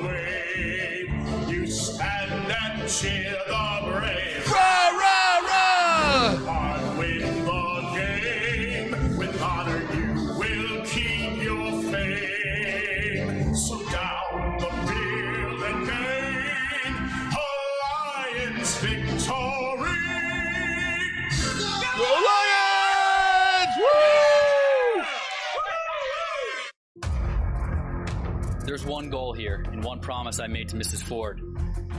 wave. You stand and cheer the brave. Rah, rah, rah! Heart win the game. With honor you will keep your fame. So down the field and gain a Lions victory. Go Lions! Woo! There's one goal here, and one promise I made to Mrs. Ford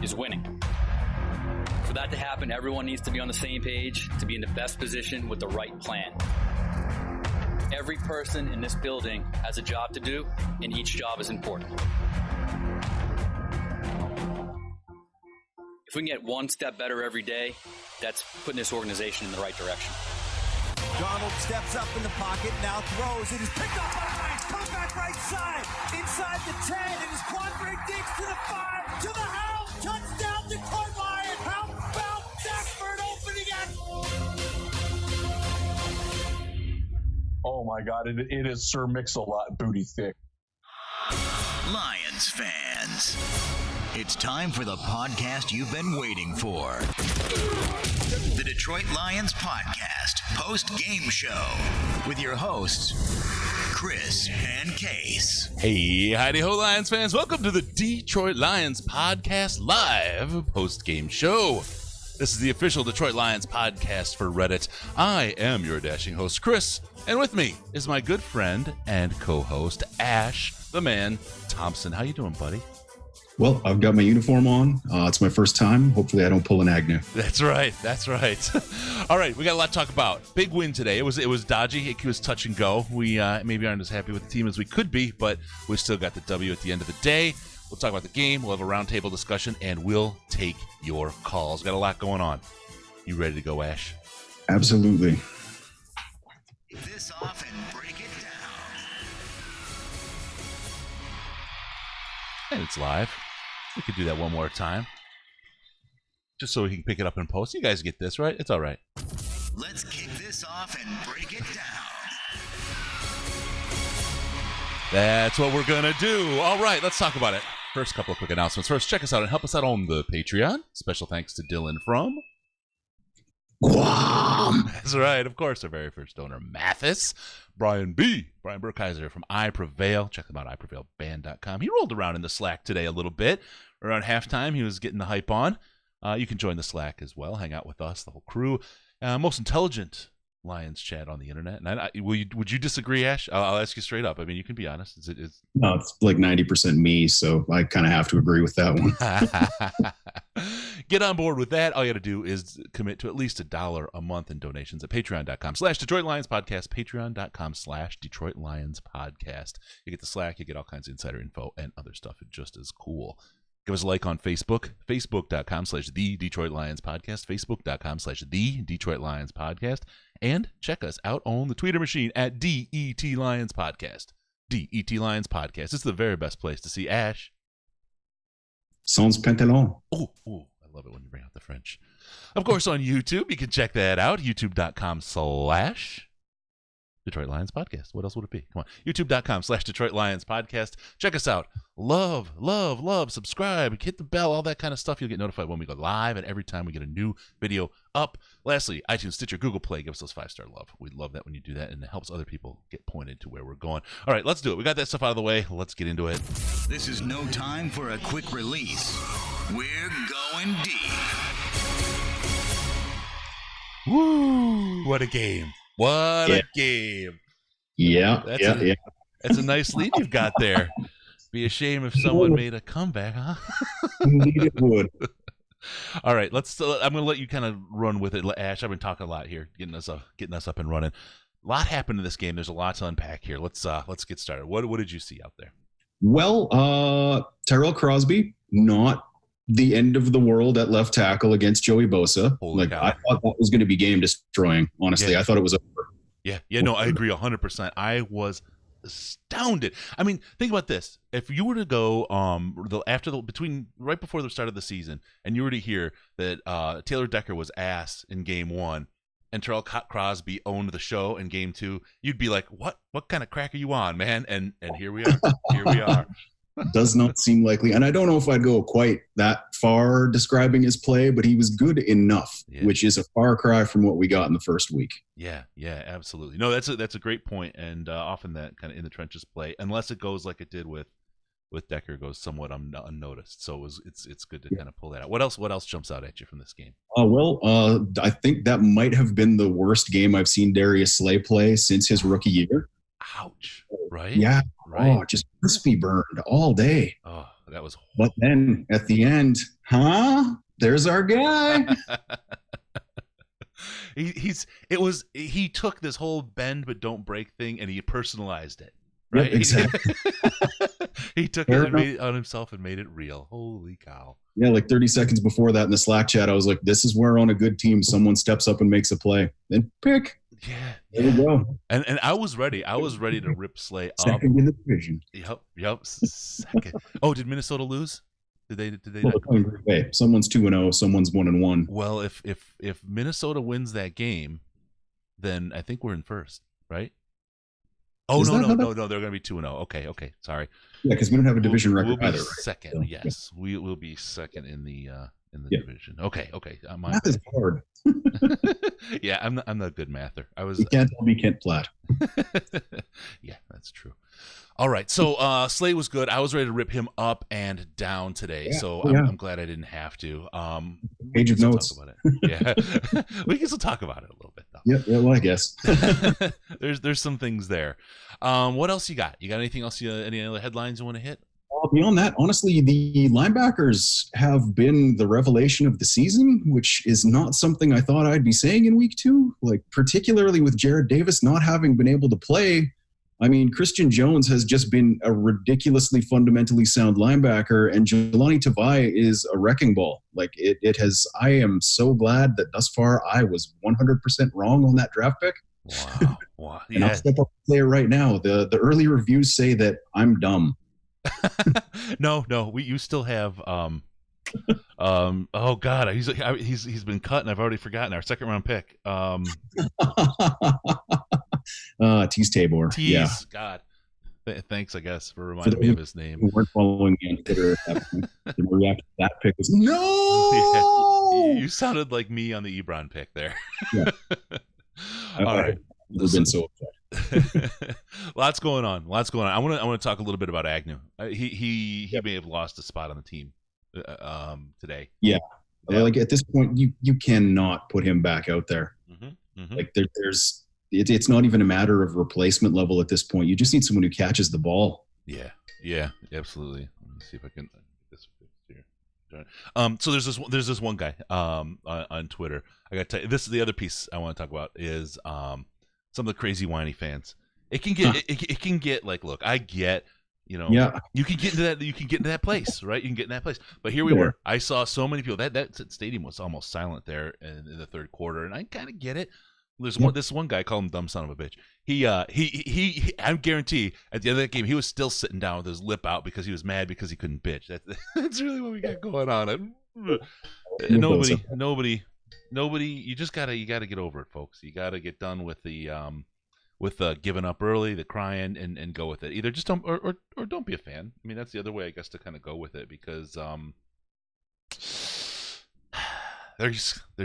is winning. For that to happen, everyone needs to be on the same page to be in the best position with the right plan. Every person in this building has a job to do, and each job is important. If we can get one step better every day, that's putting this organization in the right direction. Donald steps up in the pocket, now throws. It is picked up by Rice. Comeback right side. Inside the 10. It is Quandre Diggs to the 5. To the house. Touchdown, Detroit Lions. How about Stafford opening it? Oh my God, it is Sir Mix-a-Lot booty thick. Lions fans, it's time for the podcast you've been waiting for. The Detroit Lions Podcast post-game show with your hosts, Chris and Case. Hey, howdy-ho, Lions fans. Welcome to the Detroit Lions Podcast live post-game show. This is the official Detroit Lions podcast for Reddit. I am your dashing host, Chris, and with me is my good friend and co-host, Ash, the man, Thompson. How you doing, buddy? Well, I've got my uniform on. It's my first time. Hopefully I don't pull an Agnew. That's right. That's right. All right, we got a lot to talk about. Big win today. It was dodgy. It was touch and go. We maybe aren't as happy with the team as we could be, but we still got the W at the end of the day. We'll talk about the game. We'll have a roundtable discussion, and we'll take your calls. Got a lot going on. You ready to go, Ash? Absolutely. This off and break it down. And it's live. We could do that one more time. Just so we can pick it up and post. You guys get this, right? It's all right. Let's kick this off and break it down. That's what we're going to do. All right, let's talk about it. First, couple of quick announcements. First, check us out and help us out on the Patreon. Special thanks to Dylan from Guam. That's right. Of course, our very first donor, Mathis. Brian Burkheiser from I Prevail. Check them out, iprevailband.com. He rolled around in the Slack today a little bit. Around halftime, he was getting the hype on. You can join the Slack as well. Hang out with us, the whole crew. Most intelligent Lions chat on the internet. And would you disagree, Ash? I'll ask you straight up. I mean, you can be honest. No, it's like 90% me, so I kind of have to agree with that one. Get on board with that. All you got to do is commit to at least $1 a month in donations at patreon.com/DetroitLionsPodcast, patreon.com/DetroitLionsPodcast. You get the Slack, you get all kinds of insider info and other stuff. It's just as cool. Give us a like on Facebook, facebook.com/TheDetroitLionsPodcast, facebook.com/TheDetroitLionsPodcast, and check us out on the Twitter machine at DETLionsPodcast. DETLionsPodcast. It's the very best place to see Ash. Sans pantalon. Oh, I love it when you bring out the French. Of course, on YouTube, you can check that out, youtube.com/Detroit Lions Podcast. What else would it be? Come on. YouTube.com/Detroit Lions Podcast. Check us out. Love, subscribe, hit the bell, all that kind of stuff. You'll get notified when we go live and every time we get a new video up. Lastly, iTunes, Stitcher, Google Play. Give us those 5-star love. We love that when you do that, and it helps other people get pointed to where we're going. All right, let's do it. We got that stuff out of the way. Let's get into it. This is no time for a quick release. We're going deep. Woo! What a game. What a game. Yeah. That's a nice lead you've got there. Be a shame if someone made a comeback, huh? Indeed it would. All right, I'm going to let you kind of run with it, Ash. I've been talking a lot here, getting us up and running. A lot happened in this game. There's a lot to unpack here. Let's get started. What did you see out there? Well, Tyrell Crosby, not the end of the world at left tackle against Joey Bosa. Holy cow. I thought that was going to be game destroying. Honestly, yeah. I thought it was over. Yeah, no, I agree 100%. I was astounded. I mean, think about this. If you were to go right before the start of the season, and you were to hear that Taylor Decker was ass in game 1, and Terrell Crosby owned the show in game 2, you'd be like, "What kind of crack are you on, man?" And here we are. Here we are. does not seem likely. And I don't know if I'd go quite that far describing his play, but he was good enough, which is a far cry from what we got in the first week. Yeah, absolutely. No, that's a great point, and often that kind of in the trenches play, unless it goes like it did with Decker, goes somewhat unnoticed. So it's good to kind of pull that out. What else jumps out at you from this game? I think that might have been the worst game I've seen Darius Slay play since his rookie year. Ouch! Right? Yeah. Right. Oh, just crispy burned all day. Oh, that was horrible. But then at the end, there's our guy. He took this whole bend but don't break thing and he personalized it. Right? Yep, exactly. He took it and made it on himself and made it real. Holy cow. Yeah, like 30 seconds before that in the Slack chat, I was like, this is where on a good team, someone steps up and makes a play. Then pick. Yeah. There we go. And I was ready. I was ready to rip Slay up. Second in the division. Yep. Second. Oh, did Minnesota lose? Did they well, hey, someone's 2-0, someone's 1-1. Well, if Minnesota wins that game, then I think we're in first, right? Oh, no, they're going to be 2-0. Okay, sorry. Yeah, because we don't have a division record we'll be either. Right? Second, so, yes. Yeah. We will be second in the division. Okay. Math is hard. Yeah, I'm not a good mather. You can't tell me Kent Platt. Yeah, that's true. All right, so Slay was good. I was ready to rip him up and down today, so I'm glad I didn't have to. Page of notes. Talk about it. Yeah, we can still talk about it a little bit though. Yeah, well, I guess there's some things there. What else you got? You got anything else? Any other headlines you want to hit? Beyond that, honestly, the linebackers have been the revelation of the season, which is not something I thought I'd be saying in week 2. Like particularly with Jared Davis not having been able to play. I mean, Christian Jones has just been a ridiculously fundamentally sound linebacker, and Jelani Tavai is a wrecking ball. Like it has. I am so glad that thus far I was 100% wrong on that draft pick. Wow. And Yeah. I'll step up and say it right now. The early reviews say that I'm dumb. No, you still have. Oh God, he's been cut, and I've already forgotten our second round pick. Tease Tabor. Tease, yeah. God. Thanks, I guess, for reminding me of his name. Who weren't following me on Twitter at that point. The reaction to that pick was no. Yeah, you sounded like me on the Ebron pick there. Yeah. All right. I've been so upset. Lots going on. I want to talk a little bit about Agnew. He may have lost a spot on the team today. Yeah. Like at this point, you cannot put him back out there. Mm-hmm. Like it's not even a matter of replacement level at this point. You just need someone who catches the ball. Yeah, absolutely. Let me see if I can get this fixed here. So there's this one guy on Twitter. I got to tell you, this is the other piece I want to talk about is some of the crazy whiny fans. It can get like, look, I get, you can get into that place, right? You can get in that place. But here we were. I saw so many people that stadium was almost silent there in the third quarter, and I kind of get it. There's this one guy, call him dumb son of a bitch. He I guarantee at the end of that game he was still sitting down with his lip out because he was mad because he couldn't bitch. That's really what we got going on. Nobody. You just gotta get over it, folks. You gotta get done with the giving up early, the crying, and go with it. Either just don't or don't be a fan. I mean, that's the other way, I guess, to kind of go with it because they're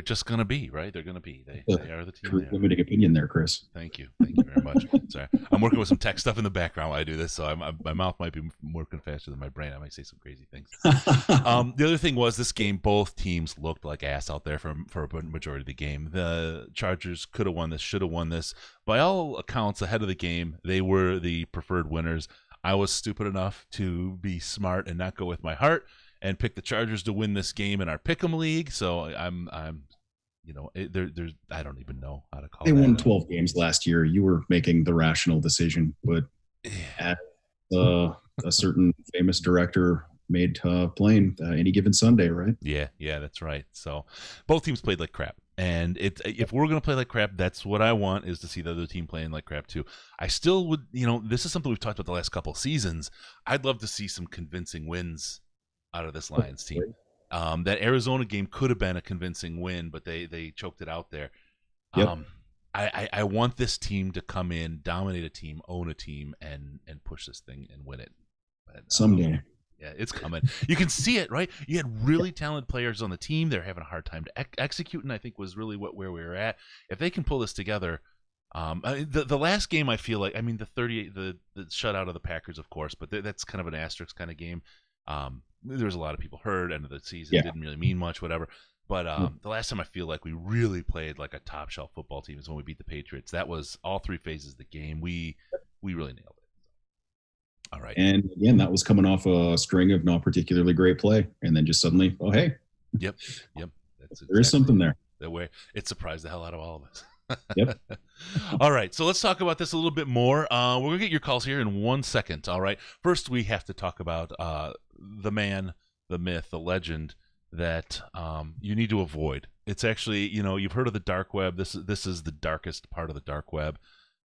just gonna be right. They're gonna be. They are the team. Limiting opinion there, Chris. Thank you very much. Sorry, I'm working with some tech stuff in the background while I do this, so my mouth might be working faster than my brain. I might say some crazy things. The other thing was this game. Both teams looked like ass out there for a majority of the game. The Chargers could have won this, should have won this. By all accounts, ahead of the game, they were the preferred winners. I was stupid enough to be smart and not go with my heart and pick the Chargers to win this game in our Pick'em League. So I'm there's I don't even know how to call it. They won 12 games last year. You were making the rational decision, but a certain famous director made playing any given Sunday, right? Yeah, that's right. So both teams played like crap. And if we're going to play like crap, that's what I want, is to see the other team playing like crap too. I still would, this is something we've talked about the last couple of seasons. I'd love to see some convincing wins out of this Lions team. That Arizona game could have been a convincing win, but they choked it out there. Yep. I want this team to come in, dominate a team, own a team, and push this thing and win it. But, someday. Yeah, it's coming. You can see it, right? You had really talented players on the team. They're having a hard time to execute, and I think was really where we were at. If they can pull this together, the last game, I feel like, I mean, the shutout of the Packers, of course, but that's kind of an asterisk kind of game. There was a lot of people hurt. End of the season didn't really mean much, whatever. But the last time I feel like we really played like a top shelf football team is when we beat the Patriots. That was all three phases of the game. We really nailed it. All right. And again, that was coming off a string of not particularly great play. And then just suddenly, oh, hey. Yep. That's there is something there. The way it surprised the hell out of all of us. Yep. All right. So let's talk about this a little bit more. We're going to get your calls here in 1 second. All right. First, we have to talk about the man, the myth, the legend that you need to avoid. It's actually, you've heard of the dark web. This is the darkest part of the dark web.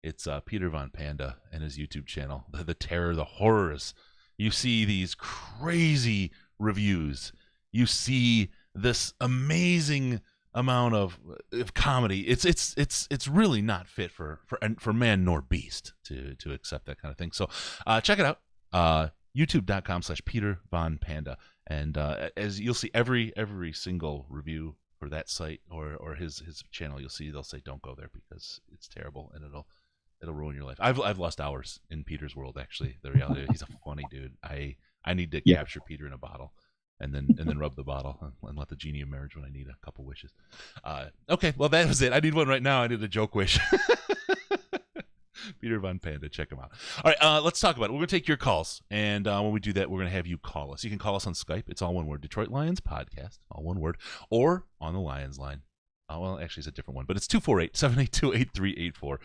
It's Peter Von Panda and his YouTube channel. The terror, the horrors. You see these crazy reviews. You see this amazing amount of comedy. It's really not fit for man nor beast to accept that kind of thing. So check it out. YouTube.com/Peter Von Panda. And as you'll see every single review for that site or his channel, they'll say don't go there because it's terrible and it'll ruin your life. I've lost hours in Peter's world. Actually, the reality, he's a funny dude. I need to capture Peter in a bottle, and then rub the bottle and let the genie emerge when I need a couple wishes. Okay, well that was it. I need one right now. I need a joke wish. Peter Von Panda, check him out. All right, let's talk about it. We're going to take your calls, and when we do that, we're going to have you call us. You can call us on Skype. It's all one word, Detroit Lions Podcast, all one word, or on the Lions line. Well, actually, it's a different one, but it's 248-782-8384.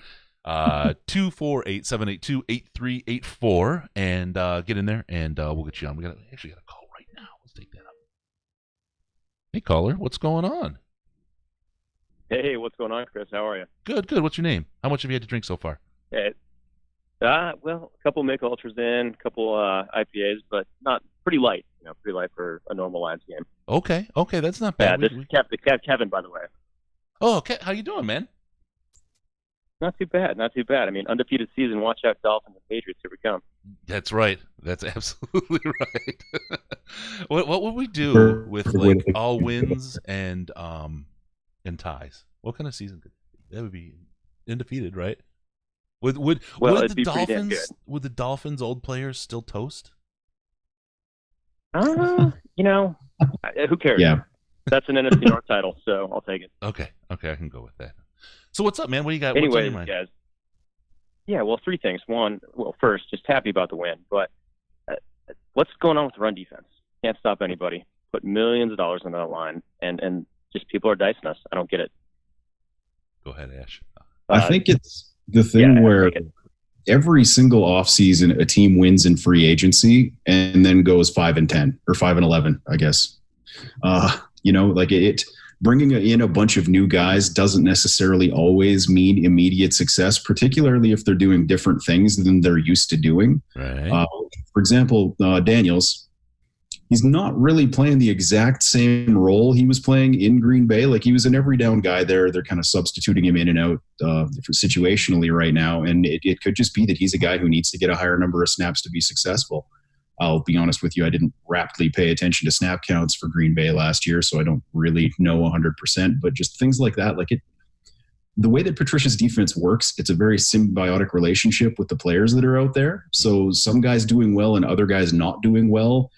248-782-8384, and get in there, and we'll get you on. We actually got a call right now. Let's take that up. Hey, caller, what's going on? Hey, what's going on, Chris? How are you? Good. What's your name? How much have you had to drink so far? Well, a couple Mick Ultras in, a couple IPAs, but not pretty light. Pretty light for a normal Lions game. Okay, that's not bad. Yeah, this is Kevin, by the way. Oh, okay. How you doing, man? Not too bad. I mean, undefeated season. Watch out, Dolphins and Patriots. Here we come. That's right. That's absolutely right. What would we do with like all wins and ties? What kind of season could that would be? Undefeated, right? Would the Dolphins old players still toast? Who cares? Yeah. That's an NFC North title, so I'll take it. Okay, I can go with that. So what's up, man? What do you got? Anyways, what's on your mind? guys. Yeah, well, three things. One, first, just happy about the win, but what's going on with the run defense? Can't stop anybody. Put millions of dollars on that line, and just people are dicing us. I don't get it. Go ahead, Ash. I think it's the thing where every single offseason a team wins in free agency and then goes 5-10 or 5-11, I guess. Bringing in a bunch of new guys doesn't necessarily always mean immediate success, particularly if they're doing different things than they're used to doing. Right. For example, Daniels, he's not really playing the exact same role he was playing in Green Bay. Like, he was an every down guy there. They're kind of substituting him in and out situationally right now. And it could just be that he's a guy who needs to get a higher number of snaps to be successful. I'll be honest with you, I didn't rapidly pay attention to snap counts for Green Bay last year, so I don't really know 100%. But just things like that, the way that Patricia's defense works, it's a very symbiotic relationship with the players that are out there. So some guys doing well and other guys not doing well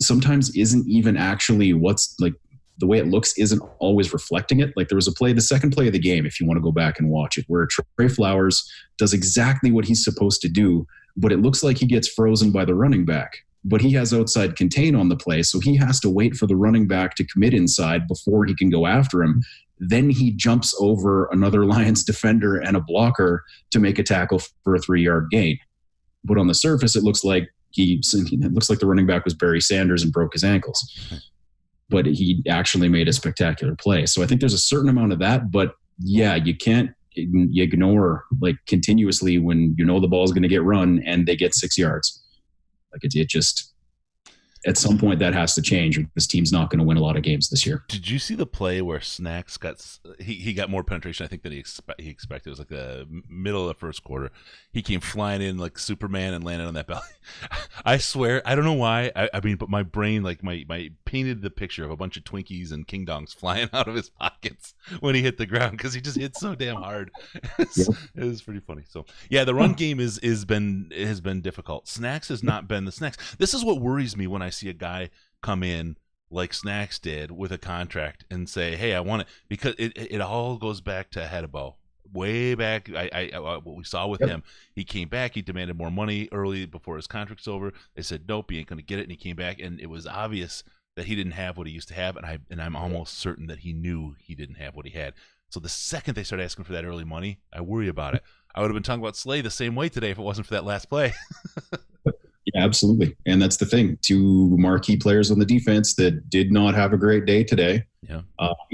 sometimes isn't even actually the way it looks isn't always reflecting it. Like, there was a play, the second play of the game, if you want to go back and watch it, where Trey Flowers does exactly what he's supposed to do, but it looks like he gets frozen by the running back. But he has outside contain on the play, so he has to wait for the running back to commit inside before he can go after him. Then he jumps over another Lions defender and a blocker to make a tackle for a 3-yard gain. But on the surface, it looks like the running back was Barry Sanders and broke his ankles. But he actually made a spectacular play. So I think there's a certain amount of that. But yeah, you can't ignore continuously when the ball is going to get run and they get 6 yards. at some point that has to change. This team's not going to win a lot of games this year. Did you see the play where Snacks he got more penetration, I think, than he expected? It was like the middle of the first quarter. He came flying in like Superman and landed on that belly. I swear, I don't know why. I mean, but my brain, like my painted the picture of a bunch of Twinkies and King Dongs flying out of his pockets when he hit the ground, because he just hit so damn hard. It was pretty funny. So yeah, the run game has been difficult. Snacks has not been the Snacks. This is what worries me when I see a guy come in like Snacks did with a contract and say, "Hey, I want it," because it all goes back to Hedebo. Way back, what we saw with him, he came back. He demanded more money early before his contract's over. They said, "Nope, he ain't going to get it," and he came back, and it was obvious that he didn't have what he used to have, and I'm almost certain that he knew he didn't have what he had. So the second they start asking for that early money, I worry about it. I would have been talking about Slay the same way today if it wasn't for that last play. Yeah, absolutely. And that's the thing. Two marquee players on the defense that did not have a great day today. Yeah.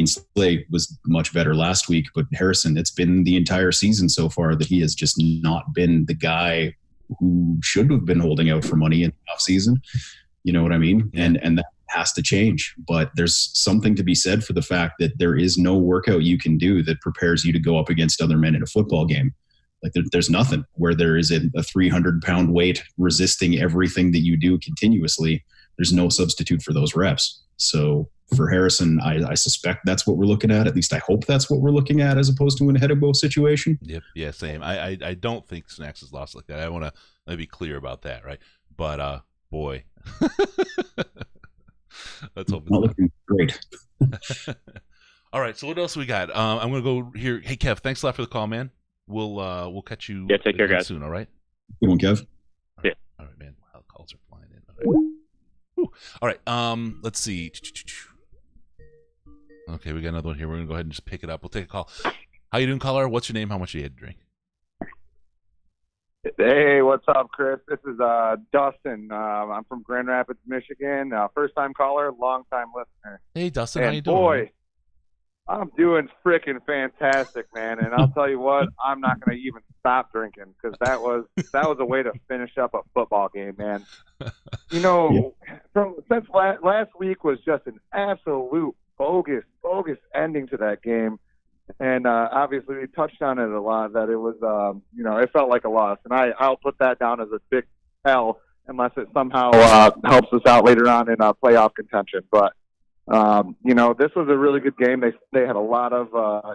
Slay was much better last week, but Harrison, it's been the entire season so far that he has just not been the guy who should have been holding out for money in the offseason. You know what I mean? Yeah. And that has to change. But there's something to be said for the fact that there is no workout you can do that prepares you to go up against other men in a football game. Like there's nothing where there is a 300-pound weight resisting everything that you do continuously. There's no substitute for those reps. So for Harrison, I suspect that's what we're looking at. At least I hope that's what we're looking at, as opposed to an Hedebo situation. Yep. Yeah, same. I don't think Snacks is lost like that. I want to be clear about that, right? But boy, let's hope it's not looking great. All right. So what else we got? I'm gonna go here. Hey, Kev, thanks a lot for the call, man. We'll catch you. Yeah, take care, guys. Soon. All right. Good one, Kev. Yeah. All right, man. Wow, calls are flying in. All right. Let's see. Okay, we got another one here. We're gonna go ahead and just pick it up. We'll take a call. How you doing, caller? What's your name? How much you had to drink? Hey, what's up, Chris? This is Dustin. I'm from Grand Rapids, Michigan. First-time caller, long-time listener. Hey, Dustin. And how you doing? Boy, I'm doing freaking fantastic, man. And I'll tell you what, I'm not going to even stop drinking, because that was a way to finish up a football game, man. You know, since last week was just an absolute bogus ending to that game. And obviously we touched on it a lot, that it was, it felt like a loss. And I'll put that down as a big L unless it somehow helps us out later on in playoff contention. But, this was a really good game. They had a lot of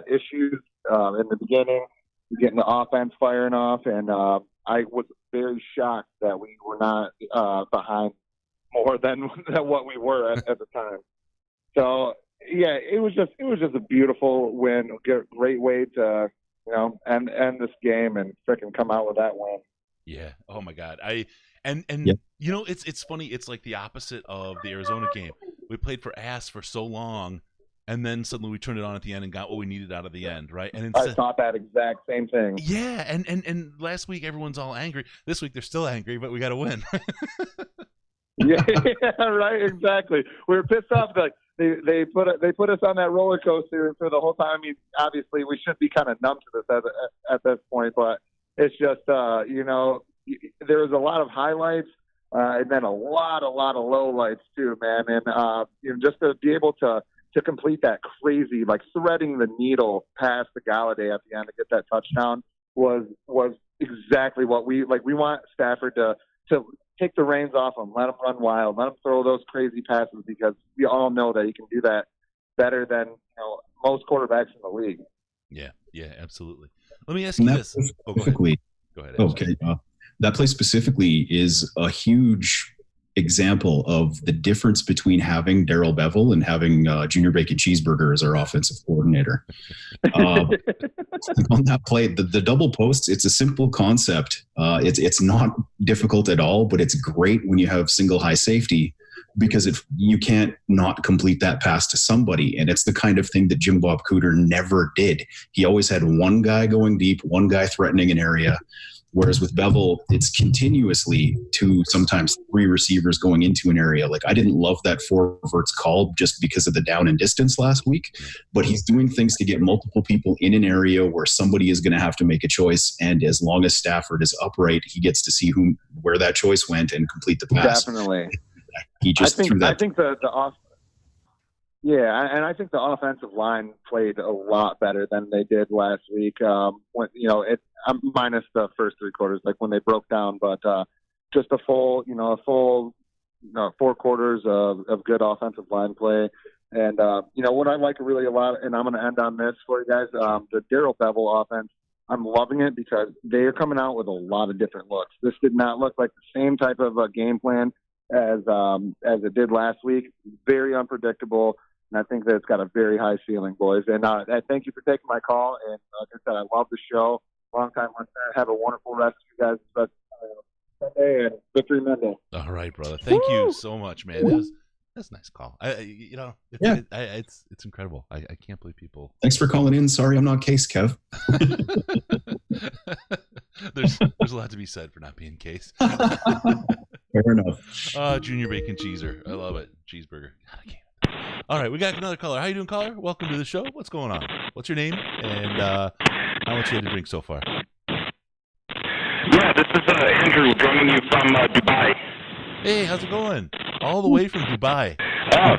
issues in the beginning, getting the offense firing off. And I was very shocked that we were not behind more than what we were at the time. So, yeah, it was just a beautiful win. Great way to, end this game and frickin' come out with that win. Yeah. Oh my God. Yep. It's funny. It's like the opposite of the Arizona game. We played for ass for so long, and then suddenly we turned it on at the end and got what we needed out of the end, right? And I thought that exact same thing. Yeah. And last week everyone's all angry. This week they're still angry, but we got to win. Yeah, right. Exactly. We were pissed off. Like they put us on that roller coaster for the whole time. I mean, obviously we should be kind of numb to this at this point, but it's just there was a lot of highlights and then a lot of lowlights too, man. And just to be able to complete that crazy, like threading the needle past the Galladay at the end to get that touchdown was exactly what we like. We want Stafford to take the reins off him, let him run wild, let him throw those crazy passes, because we all know that he can do that better than most quarterbacks in the league. Yeah, absolutely. Let me ask you this. Specifically, go ahead. Okay, that play specifically is a huge example of the difference between having Darrell Bevel and having Junior Bacon Cheeseburger as our offensive coordinator. On that play, the double posts, it's a simple concept. It's not difficult at all, but it's great when you have single high safety, because if you can't not complete that pass to somebody. And it's the kind of thing that Jim Bob Cooter never did. He always had one guy going deep, one guy threatening an area. Whereas with Bevel, it's continuously 2, sometimes 3 receivers going into an area. Like, I didn't love that 4 verts call just because of the down and distance last week, but he's doing things to get multiple people in an area where somebody is going to have to make a choice. And as long as Stafford is upright, he gets to see where that choice went and complete the pass. Definitely. He just threw that. I think the off. Yeah, and I think the offensive line played a lot better than they did last week. When minus the first 3 quarters, like when they broke down, but just a full 4 quarters of good offensive line play. And what I like really a lot, and I'm going to end on this for you guys, the Darrell Bevel offense. I'm loving it because they are coming out with a lot of different looks. This did not look like the same type of game plan as it did last week. Very unpredictable. And I think that it's got a very high ceiling, boys. And I thank you for taking my call. And like I said, I love the show. Long time listener. Have a wonderful rest of you guys. Sunday and Victory Monday. All right, brother. Thank you so much, man. That's a nice call. It's incredible. I can't believe people. Thanks for calling in. Sorry, I'm not Case, Kev. There's a lot to be said for not being Case. Fair enough. Junior bacon cheeser. I love it. Cheeseburger. God, I can't. All right, we got another caller. How you doing, caller? Welcome to the show. What's going on? What's your name? And how much you had to drink so far? Yeah, this is Andrew joining you from Dubai. Hey, how's it going? All the way from Dubai. Oh,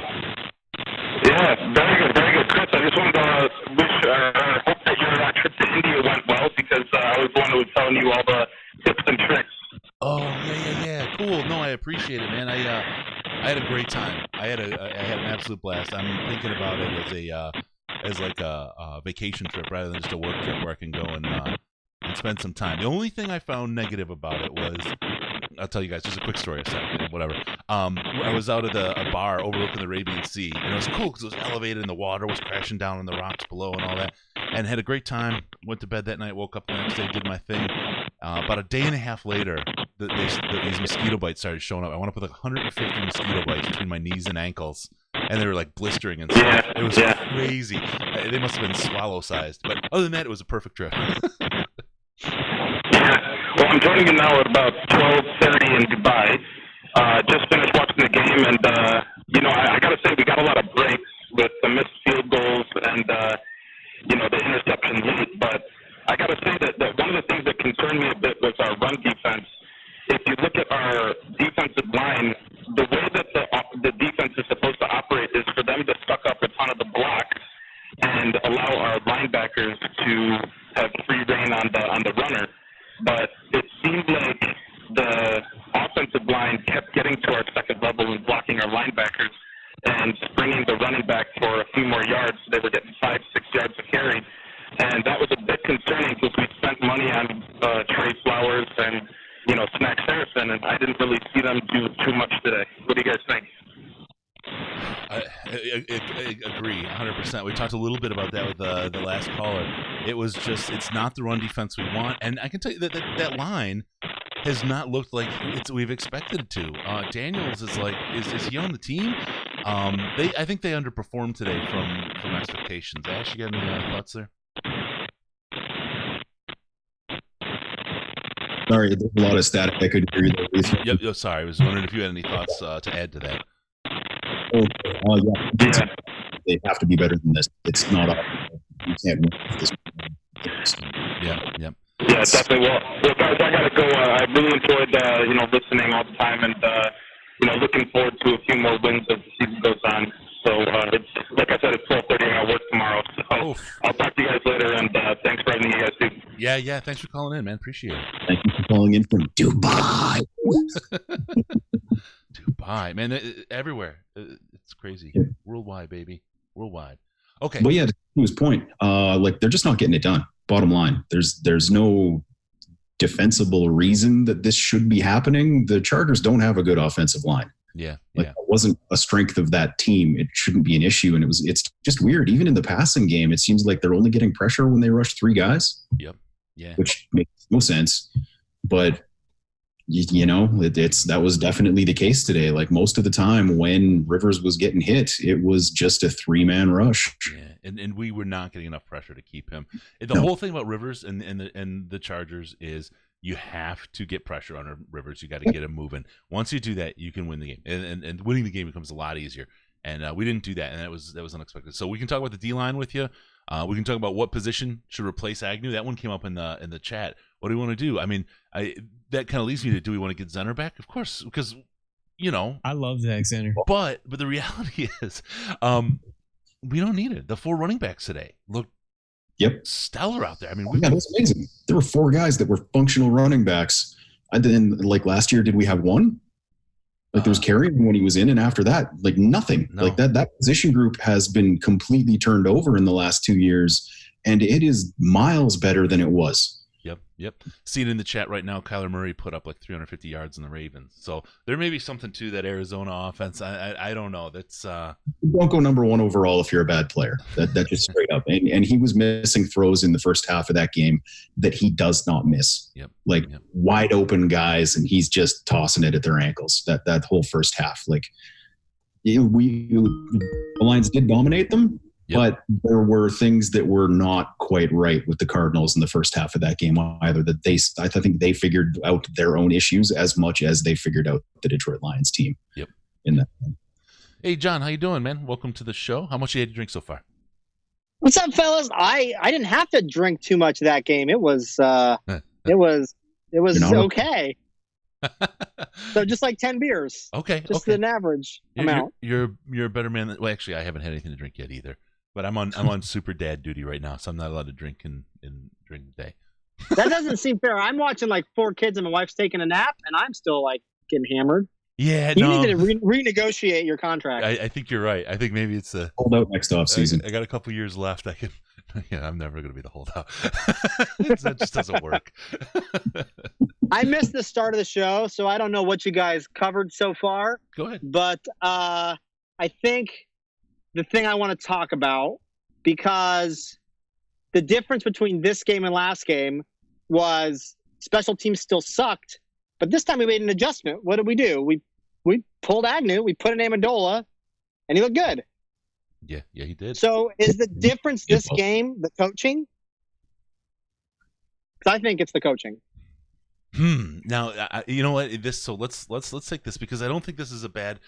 yeah, very good, Chris. I just wanted to hope that your trip to India went well because I was the one who was telling you all the tips and tricks. Oh, yeah. Cool. No, I appreciate it, man. I had a great time. I had an absolute blast. I'm thinking about it as like a vacation trip rather than just a work trip where I can go and spend some time. The only thing I found negative about it was, I'll tell you guys, just a quick story, whatever. I was out at a bar overlooking the Arabian Sea, and it was cool because it was elevated and the water was crashing down on the rocks below and all that, and had a great time. Went to bed that night, woke up the next day, did my thing. About a day and a half later, these mosquito bites started showing up. I wound up with like 150 mosquito bites between my knees and ankles, and they were like blistering and stuff. It was crazy. They must have been swallow-sized, but other than that, it was a perfect trip. Well, I'm joining you now at about 12:30 in Dubai. Just finished watching the game, and I got to say we got a lot of breaks with the missed field goals and the interception late. But I got to say that one of the things that concerned me a bit was our run defense. If you look at our defensive line, the way that the defense is supposed to operate is for them to suck up a ton of the blocks and allow our linebackers to have free reign on the runner. But it seemed like the offensive line kept getting to our second level and blocking our linebackers and springing the running back for a few more yards. They were getting 5-6 yards of carry. And that was a bit concerning because we spent money on Trey Flowers and, Snacks Harrison, and I didn't really see them do too much today. What do you guys think? I agree 100%. We talked a little bit about that with the last caller. It was just, it's not the run defense we want. And I can tell you that line has not looked like we've expected it to. Daniels is he on the team? I think they underperformed today from expectations. Ash, you got any thoughts there? Sorry, there's a lot of static. I couldn't hear you. Yep, sorry. I was wondering if you had any thoughts to add to that. Yeah. They have to be better than this. It's not you can't win with this. Yeah. Yeah, definitely. Well, guys, I gotta go. I really enjoyed listening all the time, and looking forward to a few more wins as the season goes on. So it's like I said, it's 12:30, and I work tomorrow. So I'll talk to you guys later, and thanks for having me, guys too. Yeah. Thanks for calling in, man. Appreciate it. Thank you for calling in from Dubai. Dubai, man, everywhere. It's crazy. Yeah. Worldwide, baby. Worldwide. Okay. Well, yeah, to his point, they're just not getting it done. Bottom line, there's no defensible reason that this should be happening. The Chargers don't have a good offensive line. Yeah. It wasn't a strength of that team. It shouldn't be an issue. And it's just weird. Even in the passing game, it seems like they're only getting pressure when they rush 3 guys. Yep. Yeah. Which makes no sense. But that was definitely the case today. Like most of the time when Rivers was getting hit, it was just a 3-man rush. Yeah, and we were not getting enough pressure to keep him. The whole thing about Rivers and the Chargers is you have to get pressure on Rivers. You got to get him moving. Once you do that, you can win the game, and winning the game becomes a lot easier. And we didn't do that, and that was unexpected. So we can talk about the D-line with you. We can talk about what position should replace Agnew. That one came up in the chat. What do we want to do? I mean, that kind of leads me to, do we want to get Zenner back? Of course, because I love Zach Center. But the reality is, we don't need it. The 4 running backs today look stellar out there. I mean, that was amazing. There were 4 guys that were functional running backs. And then, like last year, did we have one? Like there was carrying when he was in, and after that, like nothing. No. Like that position group has been completely turned over in the last 2 years, and it is miles better than it was. Yep. See it in the chat right now. Kyler Murray put up like 350 yards in the Ravens. So there may be something to that Arizona offense. I don't know. That's you don't go number 1 overall if you're a bad player. That just straight up. And he was missing throws in the first half of that game that he does not miss. Wide open guys, and he's just tossing it at their ankles. That whole first half, like the Lions did dominate them. But there were things that were not quite right with the Cardinals in the first half of that game either. I think they figured out their own issues as much as they figured out the Detroit Lions team. In that game. Hey, John, how you doing, man? Welcome to the show. How much you had to drink so far? What's up, fellas? I didn't have to drink too much that game. It was okay. So just like 10 beers. Okay. Just an average amount. You're a better man than. Well, actually, I haven't had anything to drink yet either. But I'm on super dad duty right now, so I'm not allowed to drink in during the day. That doesn't seem fair. I'm watching like 4 kids and my wife's taking a nap, and I'm still like getting hammered. Yeah, you need to renegotiate your contract. I think you're right. I think maybe it's the holdout next off season. I got a couple years left. I can. Yeah, I'm never going to be the holdout. That just doesn't work. I missed the start of the show, so I don't know what you guys covered so far. Go ahead. But I think the thing I want to talk about, because the difference between this game and last game was special teams still sucked, but this time we made an adjustment. What did we do? We pulled Agnew, we put in Amendola, and he looked good. Yeah, he did. So is the difference this game the coaching? Because I think it's the coaching. Now, you know what? So let's take this, because I don't think this is a bad.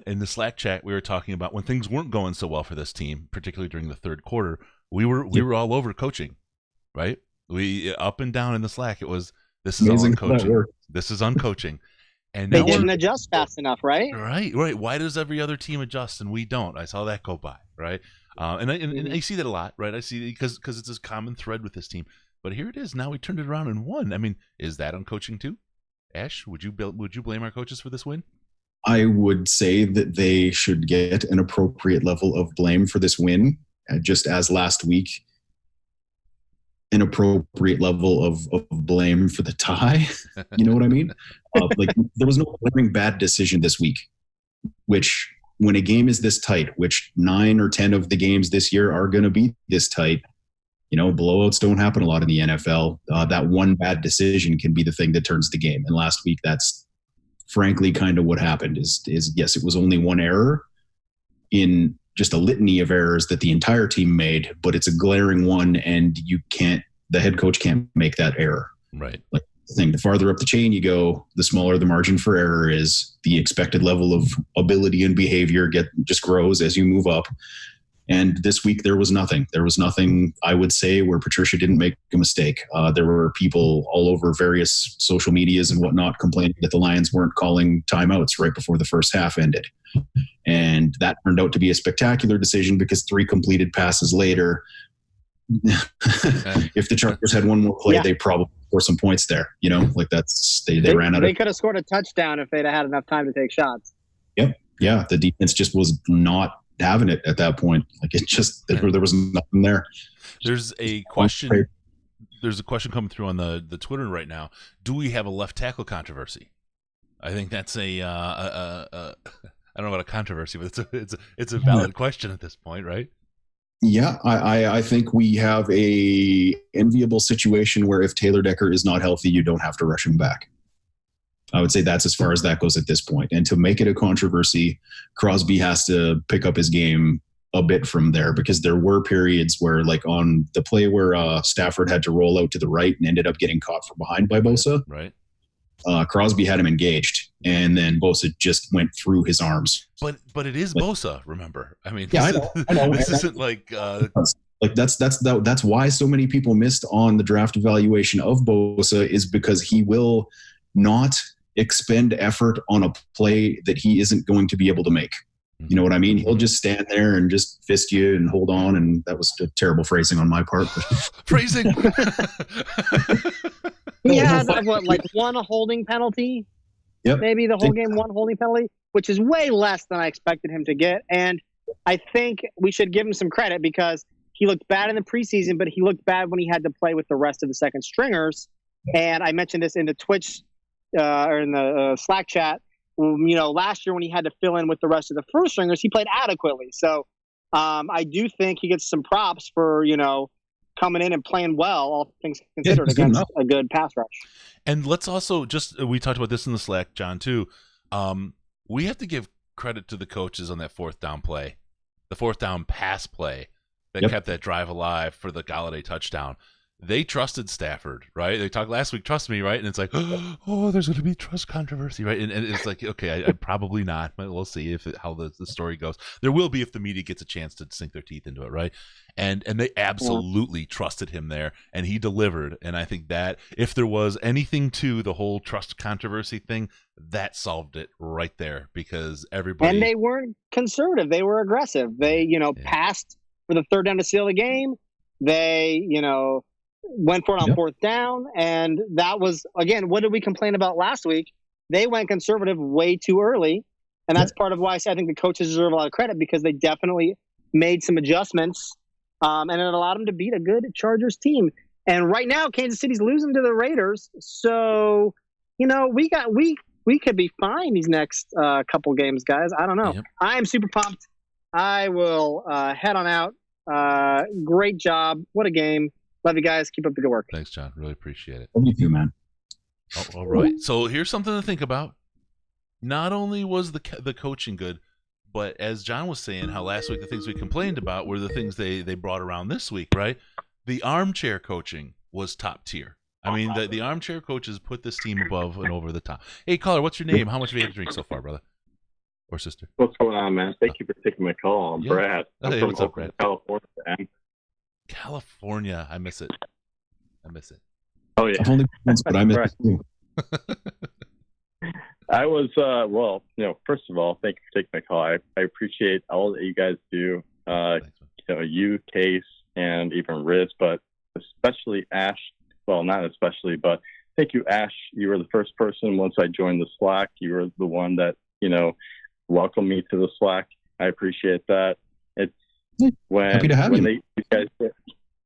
In the Slack chat, we were talking about when things weren't going so well for this team, particularly during the third quarter. We were all over coaching, right? We up and down in the Slack. It was this is all on coaching. This is on coaching. And they didn't adjust fast enough, right? Right. Why does every other team adjust and we don't? I saw that go by, right? And I see that a lot, right? I see because it's a common thread with this team. But here it is. Now we turned it around and won. I mean, is that on coaching too? Ash, would you blame our coaches for this win? I would say that they should get an appropriate level of blame for this win, just as last week, an appropriate level of blame for the tie. You know what I mean? There was no glaring bad decision this week, which when a game is this tight, which 9 or 10 of the games this year are going to be this tight, blowouts don't happen a lot in the NFL. That one bad decision can be the thing that turns the game. And last week, that's frankly kind of what happened is yes, it was only one error in just a litany of errors that the entire team made, but it's a glaring one, and the head coach can't make that error. Right. Like the farther up the chain you go, the smaller the margin for error is. The expected level of ability and behavior just grows as you move up. And this week there was nothing. There was nothing, I would say, where Patricia didn't make a mistake. There were people all over various social medias and whatnot complaining that the Lions weren't calling timeouts right before the first half ended. And that turned out to be a spectacular decision, because 3 completed passes later, if the Chargers had one more play, they probably score some points there. They ran out. They could have scored a touchdown if they'd had enough time to take shots. Yep. Yeah. The defense just was not having it at that point. There was nothing there. There's a question. There's a question coming through on the Twitter right now. Do we have a left tackle controversy? I think that's I don't know about a controversy, but it's a valid question at this point, right? Yeah, I think we have a enviable situation where if Taylor Decker is not healthy, you don't have to rush him back. I would say that's as far as that goes at this point. And to make it a controversy, Crosby has to pick up his game a bit from there, because there were periods where, like on the play where Stafford had to roll out to the right and ended up getting caught from behind by Bosa. Right. Crosby had him engaged, and then Bosa just went through his arms. But it is Bosa, remember? I mean, I know. This isn't like that's why so many people missed on the draft evaluation of Bosa, is because he will not expend effort on a play that he isn't going to be able to make. You know what I mean? He'll just stand there and just fist you and hold on. And that was a terrible phrasing on my part. But. Phrasing. He had one holding penalty. Yep. Maybe the whole game, one holding penalty, which is way less than I expected him to get. And I think we should give him some credit because he looked bad in the preseason, but he looked bad when he had to play with the rest of the second stringers. And I mentioned this in the Twitch or in the Slack chat. Last year when he had to fill in with the rest of the first stringers, he played adequately. So I do think he gets some props for, coming in and playing well, all things considered, against a good pass rush. And let's also we talked about this in the Slack, John, too. We have to give credit to the coaches on that fourth down play, the fourth down pass play that kept that drive alive for the Galladay touchdown. They trusted Stafford, right? They talked last week, trust me, right? And it's like, oh, there's going to be trust controversy, right? And it's like, okay, I probably not, but we'll see how the story goes. There will be if the media gets a chance to sink their teeth into it, right? And they absolutely trusted him there, and he delivered. And I think that if there was anything to the whole trust controversy thing, that solved it right there because everybody. And they weren't conservative; they were aggressive. They, passed for the third down to seal the game. They, went for it on fourth down, and that was, again, what did we complain about last week? They went conservative way too early, and that's part of why I think the coaches deserve a lot of credit because they definitely made some adjustments, and it allowed them to beat a good Chargers team. And right now, Kansas City's losing to the Raiders, so we could be fine these next couple games, guys. I don't know. Yep. I am super pumped. I will head on out. Great job. What a game. Love you guys. Keep up the good work. Thanks, John. Really appreciate it. Love you too, man. Oh, all right. So here's something to think about. Not only was the coaching good, but as John was saying, how last week the things we complained about were the things they brought around this week, right? The armchair coaching was top tier. I mean, the armchair coaches put this team above and over the top. Hey, caller, what's your name? How much have you had to drink so far, brother? Or sister? What's going on, man? Thank you for taking my call. I'm Brad. I'm from Oakland, California. California. I miss it. Oh, yeah. Only once, but I miss it too. I was, first of all, thank you for taking my call. I appreciate all that you guys do. You, Case, and even Riz, but especially Ash. Well, not especially, but thank you, Ash. You were the first person once I joined the Slack. You were the one that, welcomed me to the Slack. I appreciate that. It's happy to have you.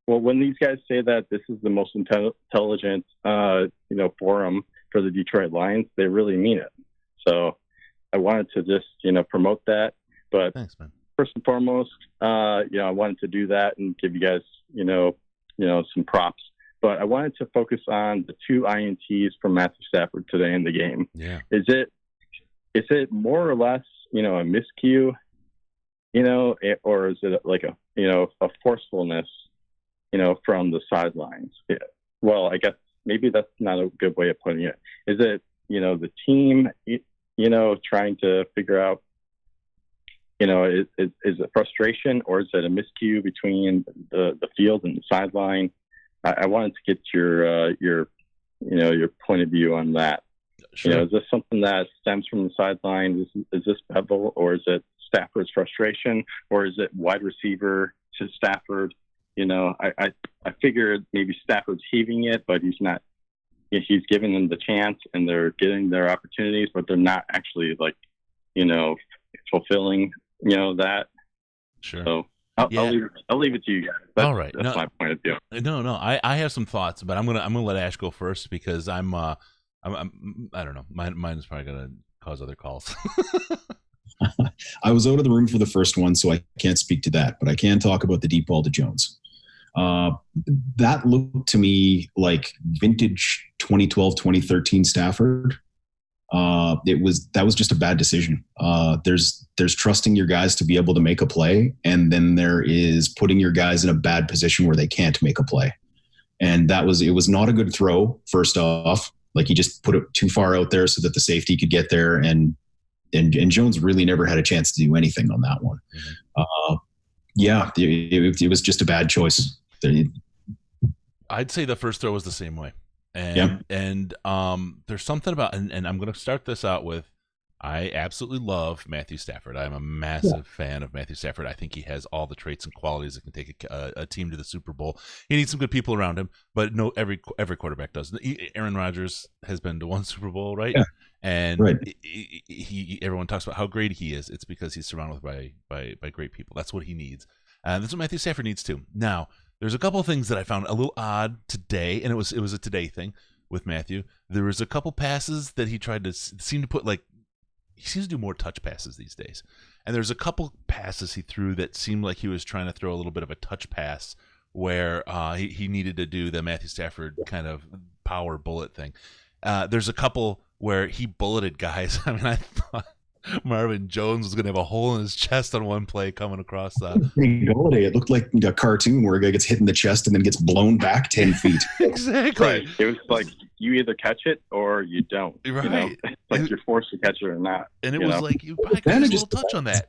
When these guys say that this is the most intelligent, forum for the Detroit Lions, they really mean it. So I wanted to just, promote that. But thanks, man. First and foremost, I wanted to do that and give you guys, some props. But I wanted to focus on the 2 INTs from Matthew Stafford today in the game. Yeah. Is it more or less, a miscue, or is it like a forcefulness, from the sidelines? Yeah. Well, I guess maybe that's not a good way of putting it. Is it, the team, trying to figure out, is it frustration or is it a miscue between the field and the sideline? I wanted to get your point of view on that. Sure. Is this something that stems from the sideline? Is this Bevel, or is it Stafford's frustration, or is it wide receiver to Stafford? I figured maybe Stafford's heaving it, but he's not. He's giving them the chance, and they're getting their opportunities, but they're not actually fulfilling that. Sure. So I'll leave it to you guys. All right. That's my point of view. No. I have some thoughts, but I'm gonna let Ash go first because I don't know. Mine's probably gonna cause other calls. I was out of the room for the first one, so I can't speak to that, but I can talk about the deep ball to Jones. That looked to me like vintage 2012, 2013 Stafford. That was just a bad decision. There's trusting your guys to be able to make a play, and then there is putting your guys in a bad position where they can't make a play. And it was not a good throw, first off. Like, he just put it too far out there so that the safety could get there, and Jones really never had a chance to do anything on that one. It was just a bad choice. I'd say the first throw was the same way. And there's something about, and I'm going to start this out with, I absolutely love Matthew Stafford. I'm a massive fan of Matthew Stafford. I think he has all the traits and qualities that can take a team to the Super Bowl. He needs some good people around him, but no, every quarterback does. Aaron Rodgers has been to one Super Bowl, right? Yeah. And everyone talks about how great he is. It's because he's surrounded by great people. That's what he needs. And that's what Matthew Stafford needs too. Now, there's a couple of things that I found a little odd today, and it was a today thing with Matthew. There was a couple passes that he tried to seem to put, like, he seems to do more touch passes these days. And there's a couple passes he threw that seemed like he was trying to throw a little bit of a touch pass where he needed to do the Matthew Stafford kind of power bullet thing. There's a couple where he bulleted guys. I mean, I thought Marvin Jones was going to have a hole in his chest on one play coming across that. It looked like a cartoon where a guy gets hit in the chest and then gets blown back 10 feet. Exactly. Right. It was like you either catch it or you don't. Right. You know? It's like you're forced to catch it or not. And it was like, you probably could just a little touch on that.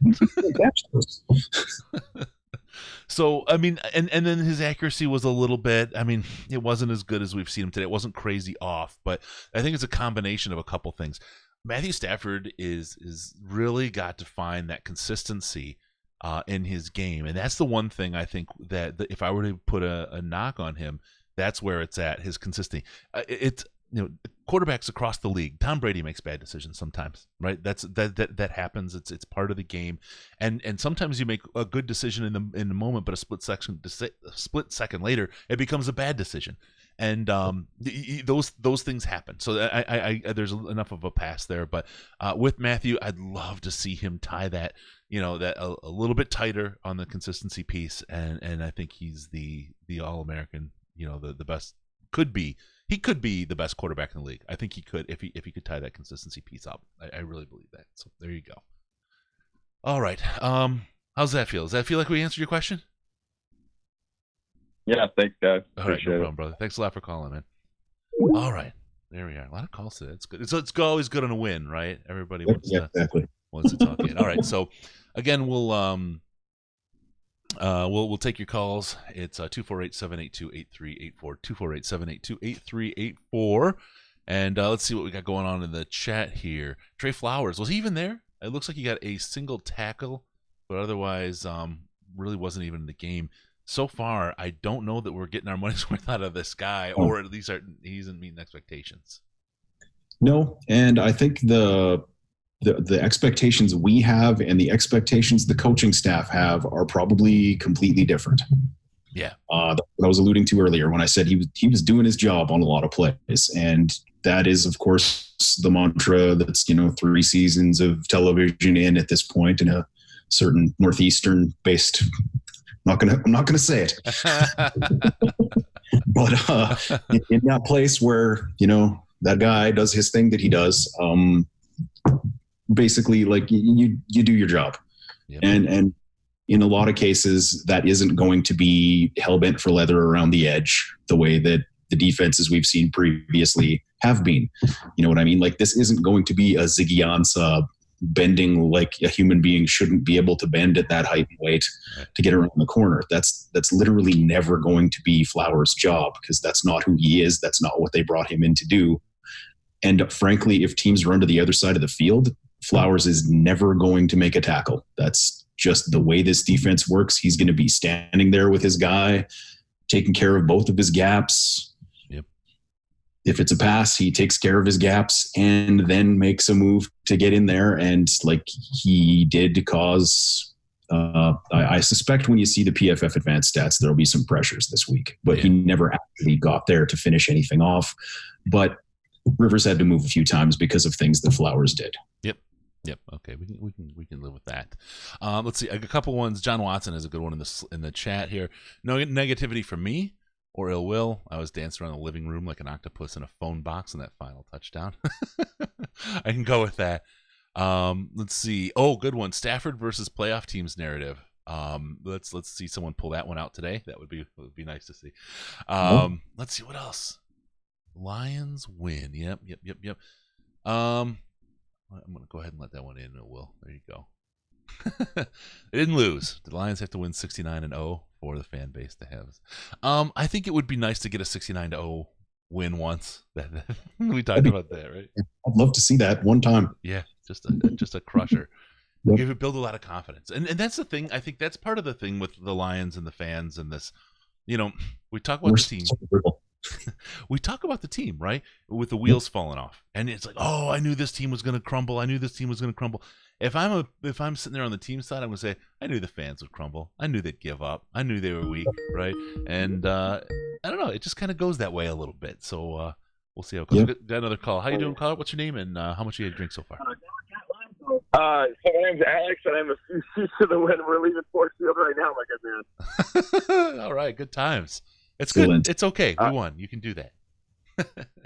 So, I mean, and then his accuracy was a little bit, I mean, it wasn't as good as we've seen him today. It wasn't crazy off, but I think it's a combination of a couple things. Matthew Stafford is really got to find that consistency in his game, and that's the one thing I think that if I were to put a knock on him, that's where it's at, his consistency. It's quarterbacks across the league. Tom Brady makes bad decisions sometimes, right? That happens. It's part of the game, and sometimes you make a good decision in the moment, but a split second later, it becomes a bad decision. And those things happen. So I there's enough of a pass there. But with Matthew, I'd love to see him tie that, that a little bit tighter on the consistency piece. And I think he's the All-American, the best. He could be the best quarterback in the league. I think he could if he could tie that consistency piece up. I really believe that. So there you go. All right. How's that feel? Does that feel like we answered your question? Yeah, thanks, guys. All right, no problem, brother. Thanks a lot for calling, man. All right, there we are. A lot of calls today. It's good. It's always good on a win, right? Everybody wants to talk in. All right, so again, we'll take your calls. It's 248-782-8384, 248-782-8384, and let's see what we got going on in the chat here. Trey Flowers, was he even there? It looks like he got a single tackle, but otherwise, really wasn't even in the game. So far, I don't know that we're getting our money's worth out of this guy, or at least he isn't meeting expectations. No, and I think the expectations we have and the expectations the coaching staff have are probably completely different. Yeah. That I was alluding to earlier when I said he was doing his job on a lot of plays, and that is, of course, the mantra that's 3 seasons of television in at this point in a certain Northeastern-based. I'm not gonna say it, but in that place where that guy does his thing that he does, basically, like you do your job, and in a lot of cases that isn't going to be hell bent for leather around the edge the way that the defenses we've seen previously have been. You know what I mean? Like, this isn't going to be a Ziggy Ansah bending like a human being shouldn't be able to bend at that height and weight to get around the corner. That's literally never going to be Flowers' job, because that's not who he is. That's not what they brought him in to do. And frankly, if teams run to the other side of the field, Flowers is never going to make a tackle. That's just the way this defense works. He's going to be standing there with his guy, taking care of both of his gaps. If it's a pass, he takes care of his gaps and then makes a move to get in there. And like he did cause, I suspect when you see the PFF advanced stats, there'll be some pressures this week, but he never actually got there to finish anything off. But Rivers had to move a few times because of things that Flowers did. Yep. Okay, we can live with that. Let's see a couple ones. John Watson is a good one in the chat here. No negativity from me or ill will. I was dancing around the living room like an octopus in a phone box in that final touchdown. I can go with that. Let's see. Oh, good one. Stafford versus playoff teams narrative. Let's see someone pull that one out today. That would be nice to see. Let's see what else. Lions win. Yep. I'm gonna go ahead and let that one in. It will. There you go. They didn't lose. The Lions have to win 69-0 for the fan base to have. I think it would be nice to get a 69-0 win once. We talked about that, right? I'd love to see that one time. Yeah, just a crusher. Yep. It would build a lot of confidence, and that's the thing. I think that's part of the thing with the Lions and the fans and this. You know, we talk about the team. We talk about the team, right? With the wheels falling off, and it's like, oh, I knew this team was going to crumble. I knew this team was going to crumble. If I'm sitting there on the team side, I'm going to say, I knew the fans would crumble. I knew they'd give up. I knew they were weak, right? And I don't know. It just kind of goes that way a little bit. So we'll see how it goes. Yep. Got another call. How you doing, caller? What's your name and how much you had to drink so far? So my name's Alex, and I'm a few seats to the win. We're leaving Ford Field right now, my good man. All right, good times. It's good. It's okay. We won. You can do that.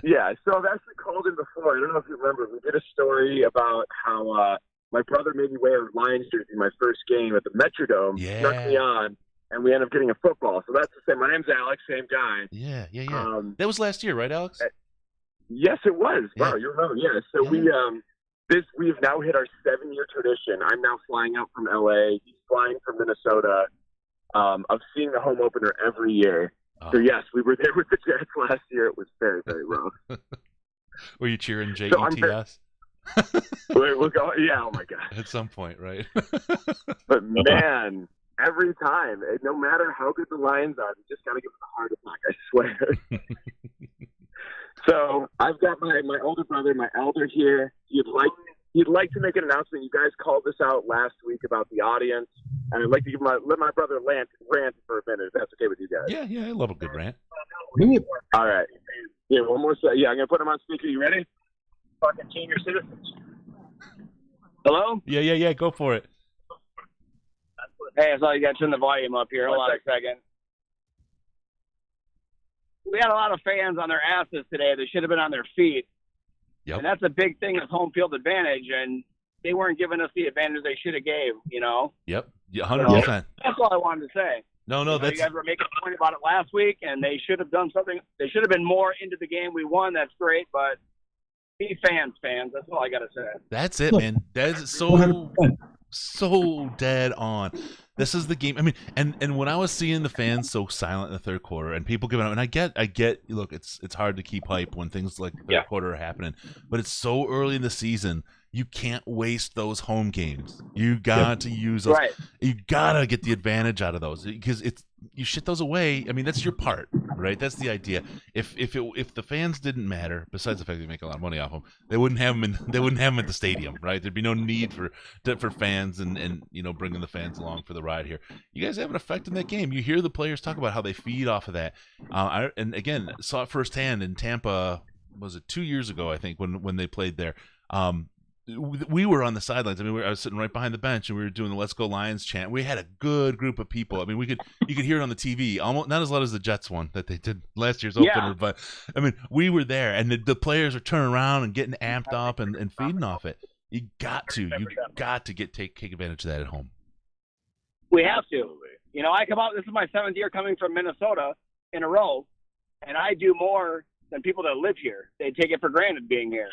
Yeah, so I've actually called in before. I don't know if you remember. We did a story about how my brother made me wear a Lions jersey my first game at the Metrodome. Yeah. Snuck me on, and we ended up getting a football. So that's the same. My name's Alex, same guy. Yeah. That was last year, right, Alex? Yes, it was. Wow, you remember? Yeah. So we've now hit our 7-year tradition. I'm now flying out from LA. He's flying from Minnesota. Of seeing the home opener every year. So yes, we were there with the Jets last year. It was very, very rough. Were you cheering JETS? We'll go. Yeah. Oh my God. At some point, right? But man, every time, no matter how good the Lions are, you just gotta give them a heart attack. I swear. So I've got my older brother, my elder here. He'd like to make an announcement. You guys called this out last week about the audience, and I'd like to let my brother rant for a minute, if that's okay with you guys. Yeah, I love a good rant. All right. Yeah, one more second. Yeah, I'm going to put him on speaker. You ready? Fucking senior citizens. Hello? Yeah, go for it. Hey, I saw you got to turn the volume up here. Hold on a second. We had a lot of fans on their asses today. They should have been on their feet. Yep. And that's a big thing with home field advantage, and they weren't giving us the advantage they should have gave, Yep, 100%. That's all I wanted to say. No, you guys were making a point about it last week, and they should have done something. They should have been more into the game. We won. That's great, but be fans. That's all I got to say. That's it, man. That is so dead on. This is the game. I mean, and when I was seeing the fans so silent in the third quarter and people giving up, and I get. Look, it's hard to keep hype when things like the third quarter are happening, but it's so early in the season. You can't waste those home games. You got to use those. Right. You gotta get the advantage out of those because you shit those away. I mean, that's your part, right? That's the idea. If the fans didn't matter, besides the fact they make a lot of money off them, they wouldn't have them at the stadium, right? There'd be no need for fans and bringing the fans along for the ride here. You guys have an effect in that game. You hear the players talk about how they feed off of that. And again, saw it firsthand in Tampa. Was it 2 years ago? I think when they played there. We were on the sidelines. I mean, I was sitting right behind the bench, and we were doing the "Let's Go Lions" chant. We had a good group of people. I mean, you could hear it on the TV, almost not as loud as the Jets one that they did last year's opener, but I mean, we were there, and the players are turning around and getting amped up and feeding off it. You got to take advantage of that at home. We have to. I come out. This is my 7th year coming from Minnesota in a row, and I do more than people that live here. They take it for granted being here.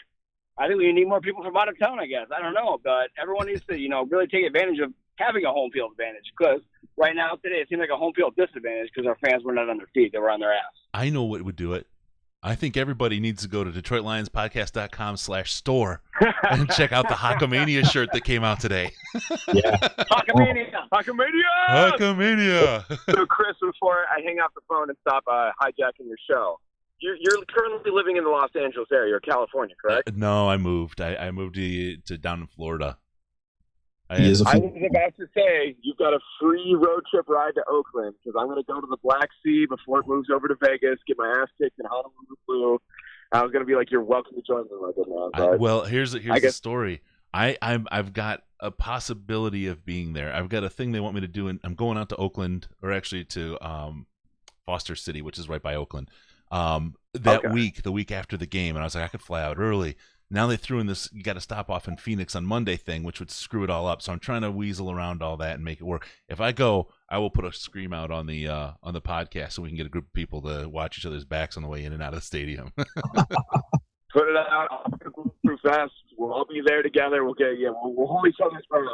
I think we need more people from out of town, I guess. I don't know, but everyone needs to, really take advantage of having a home field advantage because right now, today, it seems like a home field disadvantage because our fans were not on their feet. They were on their ass. I know what would do it. I think everybody needs to go to DetroitLionsPodcast.com/store and check out the Hockamania shirt that came out today. Yeah. Hockamania. So, Chris, before I hang up the phone and stop hijacking your show, you're currently living in the Los Angeles area or California, correct? No, I moved. I moved to down in Florida. I was about to say, you've got a free road trip ride to Oakland because I'm going to go to the Black Sea before it moves over to Vegas, get my ass kicked in Honolulu. I was going to be like, you're welcome to join me. Well, here's the story. I've got a possibility of being there. I've got a thing they want me to do, and I'm going out to Oakland, or actually to Foster City, which is right by Oakland. The week after the game, and I was like, I could fly out early. Now they threw in this, you got to stop off in Phoenix on Monday thing, which would screw it all up. So I'm trying to weasel around all that and make it work. If I go, I will put a scream out on the podcast so we can get a group of people to watch each other's backs on the way in and out of the stadium. Put it out. I'll be through fast. We'll all be there together. We'll hold each other's phone.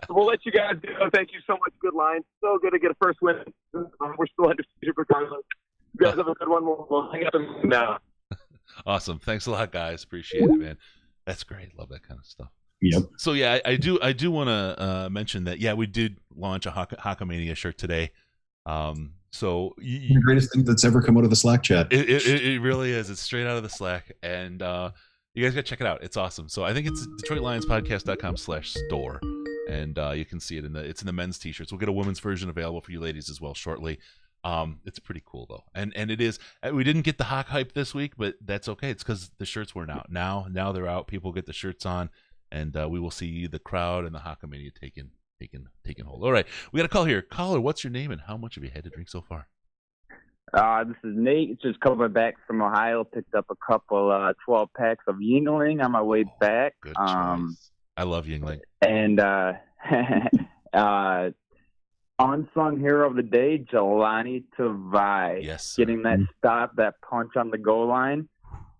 We'll let you guys go. Thank you so much. Good line. So good to get a first win. We're still undefeated regardless. guys have a good one. We'll hang up now. Awesome. Thanks a lot, guys. Appreciate it, man. That's great. Love that kind of stuff. Yep. So yeah, I do want to mention that. Yeah, we did launch a Hockamania shirt today. So the greatest thing that's ever come out of the Slack chat. It really is. It's straight out of the Slack, and you guys got to check it out. It's awesome. So I think it's DetroitLionsPodcast.com/store, and you can see it it's in the men's t-shirts. We'll get a women's version available for you ladies as well shortly. It's pretty cool though, and it is. We didn't get the Hawk hype this week, but that's okay. It's because the shirts weren't out. Now they're out. People get the shirts on, and we will see the crowd and the Hockamania taking hold. All right, we got a call here. Caller, what's your name and how much have you had to drink so far? This is Nate. Just coming back from Ohio. Picked up a couple 12 packs of Yingling on my way back. Good choice. I love Yingling. And unsung hero of the day, Jelani Tavai. Yes, getting that stop, that punch on the goal line.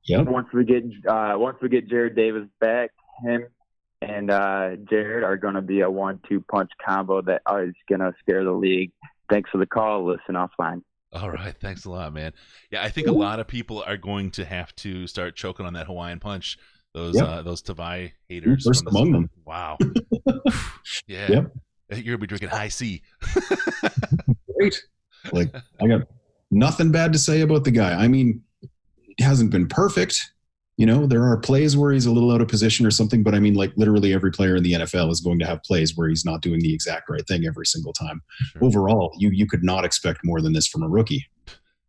Yep. Once we get Jared Davis back, him and Jared are going to be a 1-2 punch combo that is going to scare the league. Thanks for the call. Listen offline. All right. Thanks a lot, man. Yeah, I think a lot of people are going to have to start choking on that Hawaiian punch. Those Tavai haters. First among them. Wow. Yeah. Yep. You're going to be drinking high C. Great. Like, I got nothing bad to say about the guy. I mean, it hasn't been perfect. You know, there are plays where he's a little out of position or something, but I mean, like literally every player in the NFL is going to have plays where he's not doing the exact right thing every single time. Sure. Overall, you could not expect more than this from a rookie.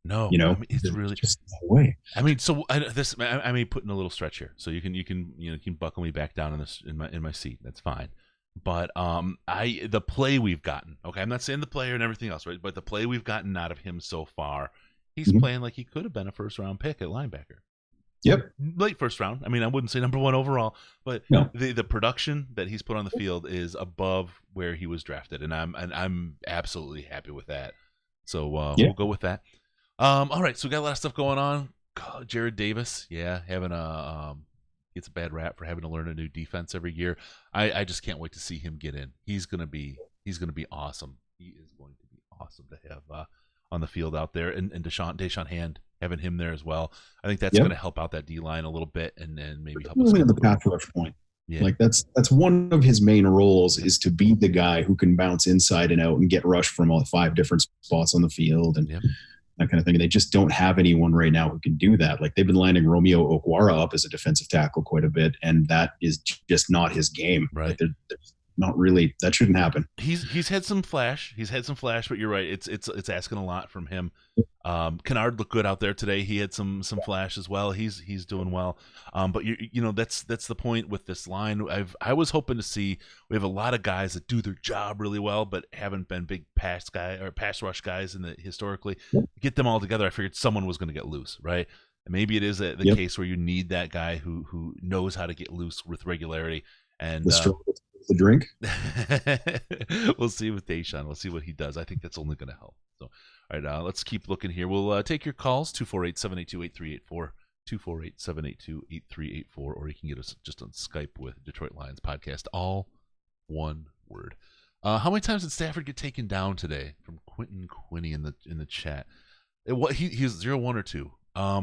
No, you know, I mean, it's really just no way. I mean, so I may put in a little stretch here, so you can buckle me back down in my seat. That's fine. But the play we've gotten, okay, I'm not saying the player and everything else, right? But the play we've gotten out of him so far, he's playing like he could have been a first round pick at linebacker. Yep. Late first round. I mean, I wouldn't say number one overall, but no. The production that he's put on the field is above where he was drafted, and I'm absolutely happy with that. So we'll go with that. All right, so we got a lot of stuff going on. Jared Davis, having gets a bad rap for having to learn a new defense every year. I just can't wait to see him get in. He's gonna be awesome. He is going to be awesome to have on the field out there, and Deshaun Hand, having him there as well. I think that's going to help out that D line a little bit, and maybe help us at the pass rush point. Yeah. Like that's one of his main roles is to be the guy who can bounce inside and out and get rushed from all 5 different spots on the field and that kind of thing. And they just don't have anyone right now who can do that. Like they've been lining Romeo Okwara up as a defensive tackle quite a bit, and that is just not his game. Right. Like there's not really, that shouldn't happen. He's had some flash. But you're right. It's asking a lot from him. Kennard looked good out there today. He had some flash as well. He's doing well. But you know that's the point with this line. I was hoping to see, we have a lot of guys that do their job really well, but haven't been big pass rush guys historically. Get them all together. I figured someone was going to get loose, right? And maybe it is the case where you need that guy who knows how to get loose with regularity. And the drink. We'll see with Deshaun. We'll see what he does. I think that's only going to help. So, all right, let's keep looking here. We'll take your calls, 248-782-8384, 248-782-8384, or you can get us just on Skype with Detroit Lions Podcast, all one word. How many times did Stafford get taken down today? From Quentin Quinney in the chat. He was 0, 1, or 2. I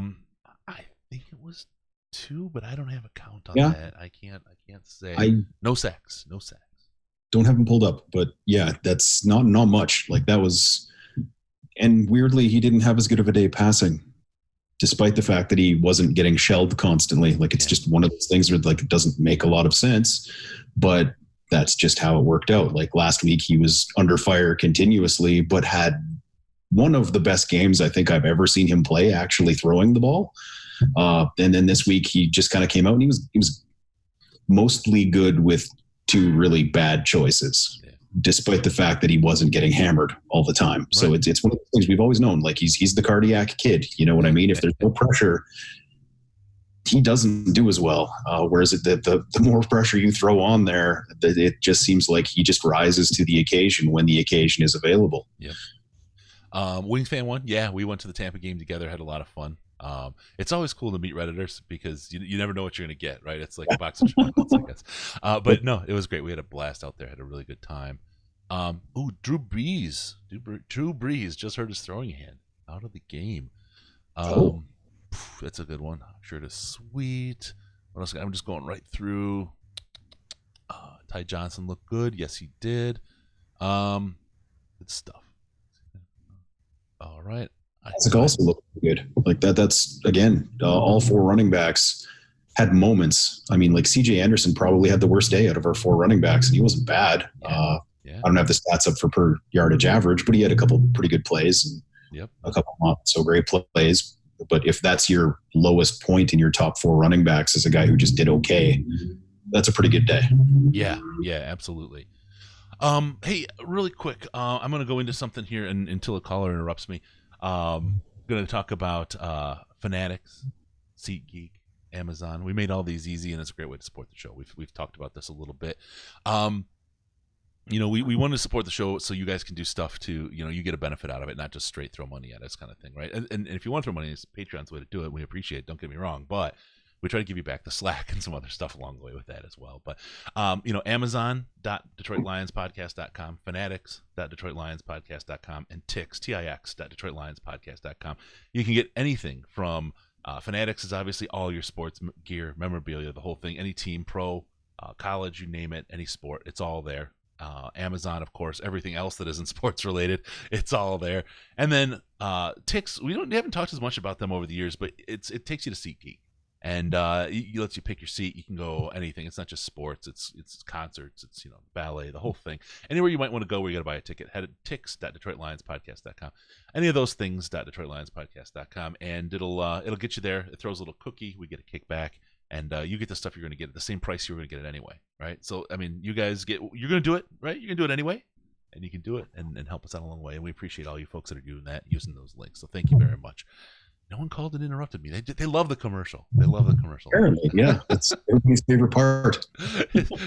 think it was 2, but I don't have a count on that. I can't say. No sacks. Don't have him pulled up, but yeah, that's not much. Like that was, and weirdly, he didn't have as good of a day passing, despite the fact that he wasn't getting shelled constantly. Like it's just one of those things where like it doesn't make a lot of sense, but that's just how it worked out. Like last week, he was under fire continuously, but had one of the best games I think I've ever seen him play, actually throwing the ball. And then this week he just kind of came out and he was mostly good with 2 really bad choices, despite the fact that he wasn't getting hammered all the time. Right. So it's one of the things we've always known. Like he's the cardiac kid. You know what I mean? If there's no pressure, he doesn't do as well. Whereas the more pressure you throw on there, it just seems like he just rises to the occasion when the occasion is available. Yep. Wings fan 1. Yeah, we went to the Tampa game together, had a lot of fun. It's always cool to meet Redditors because you never know what you're going to get, right? It's like a box of chocolates, I guess. But no, it was great. We had a blast out there, had a really good time. Drew Brees just hurt his throwing hand out of the game. That's a good one. Shirt is sweet. What else? I'm just going right through. Ty Johnson looked good. Yes, he did. Good stuff. All right. Isaac also looked good. Like that's again, all 4 running backs had moments. I mean, like CJ Anderson probably had the worst day out of our 4 running backs, and he wasn't bad. I don't have the stats up for per yardage average, but he had a couple pretty good plays and a couple not so great plays. But if that's your lowest point in your top 4 running backs as a guy who just did okay, that's a pretty good day. Yeah, absolutely. Hey, really quick, I'm going to go into something here until a caller interrupts me. I'm going to talk about Fanatics, SeatGeek, Amazon. We made all these easy, and it's a great way to support the show. We've talked about this a little bit. We want to support the show so you guys can do stuff to, you get a benefit out of it, not just straight throw money at us kind of thing, right? And if you want to throw money, it's Patreon's the way to do it. We appreciate it. Don't get me wrong, but we try to give you back the slack and some other stuff along the way with that as well. But, Amazon.DetroitLionsPodcast.com, Fanatics.DetroitLionsPodcast.com, and Tix.DetroitLionsPodcast.com. You can get anything from Fanatics is obviously all your sports gear, memorabilia, the whole thing, any team, pro, college, you name it, any sport, it's all there. Amazon, of course, everything else that isn't sports related, it's all there. And then Tix, we haven't talked as much about them over the years, but it takes you to SeatGeek. And it lets you pick your seat. You can go anything. It's not just sports. It's concerts. It's ballet, the whole thing. Anywhere you might want to go where you got to buy a ticket, head to tix.DetroitLionsPodcast.com. Any of those things .DetroitLionsPodcast.com, and it'll get you there. It throws a little cookie. We get a kickback, and you get the stuff you're going to get at the same price you were going to get it anyway, right? So I mean, you guys you're going to do it, right? You're going to do it anyway, and you can do it and help us out along the way. And we appreciate all you folks that are doing that, using those links. So thank you very much. No one called and interrupted me. They love the commercial. They love the commercial. Apparently, yeah. It's everybody's favorite part.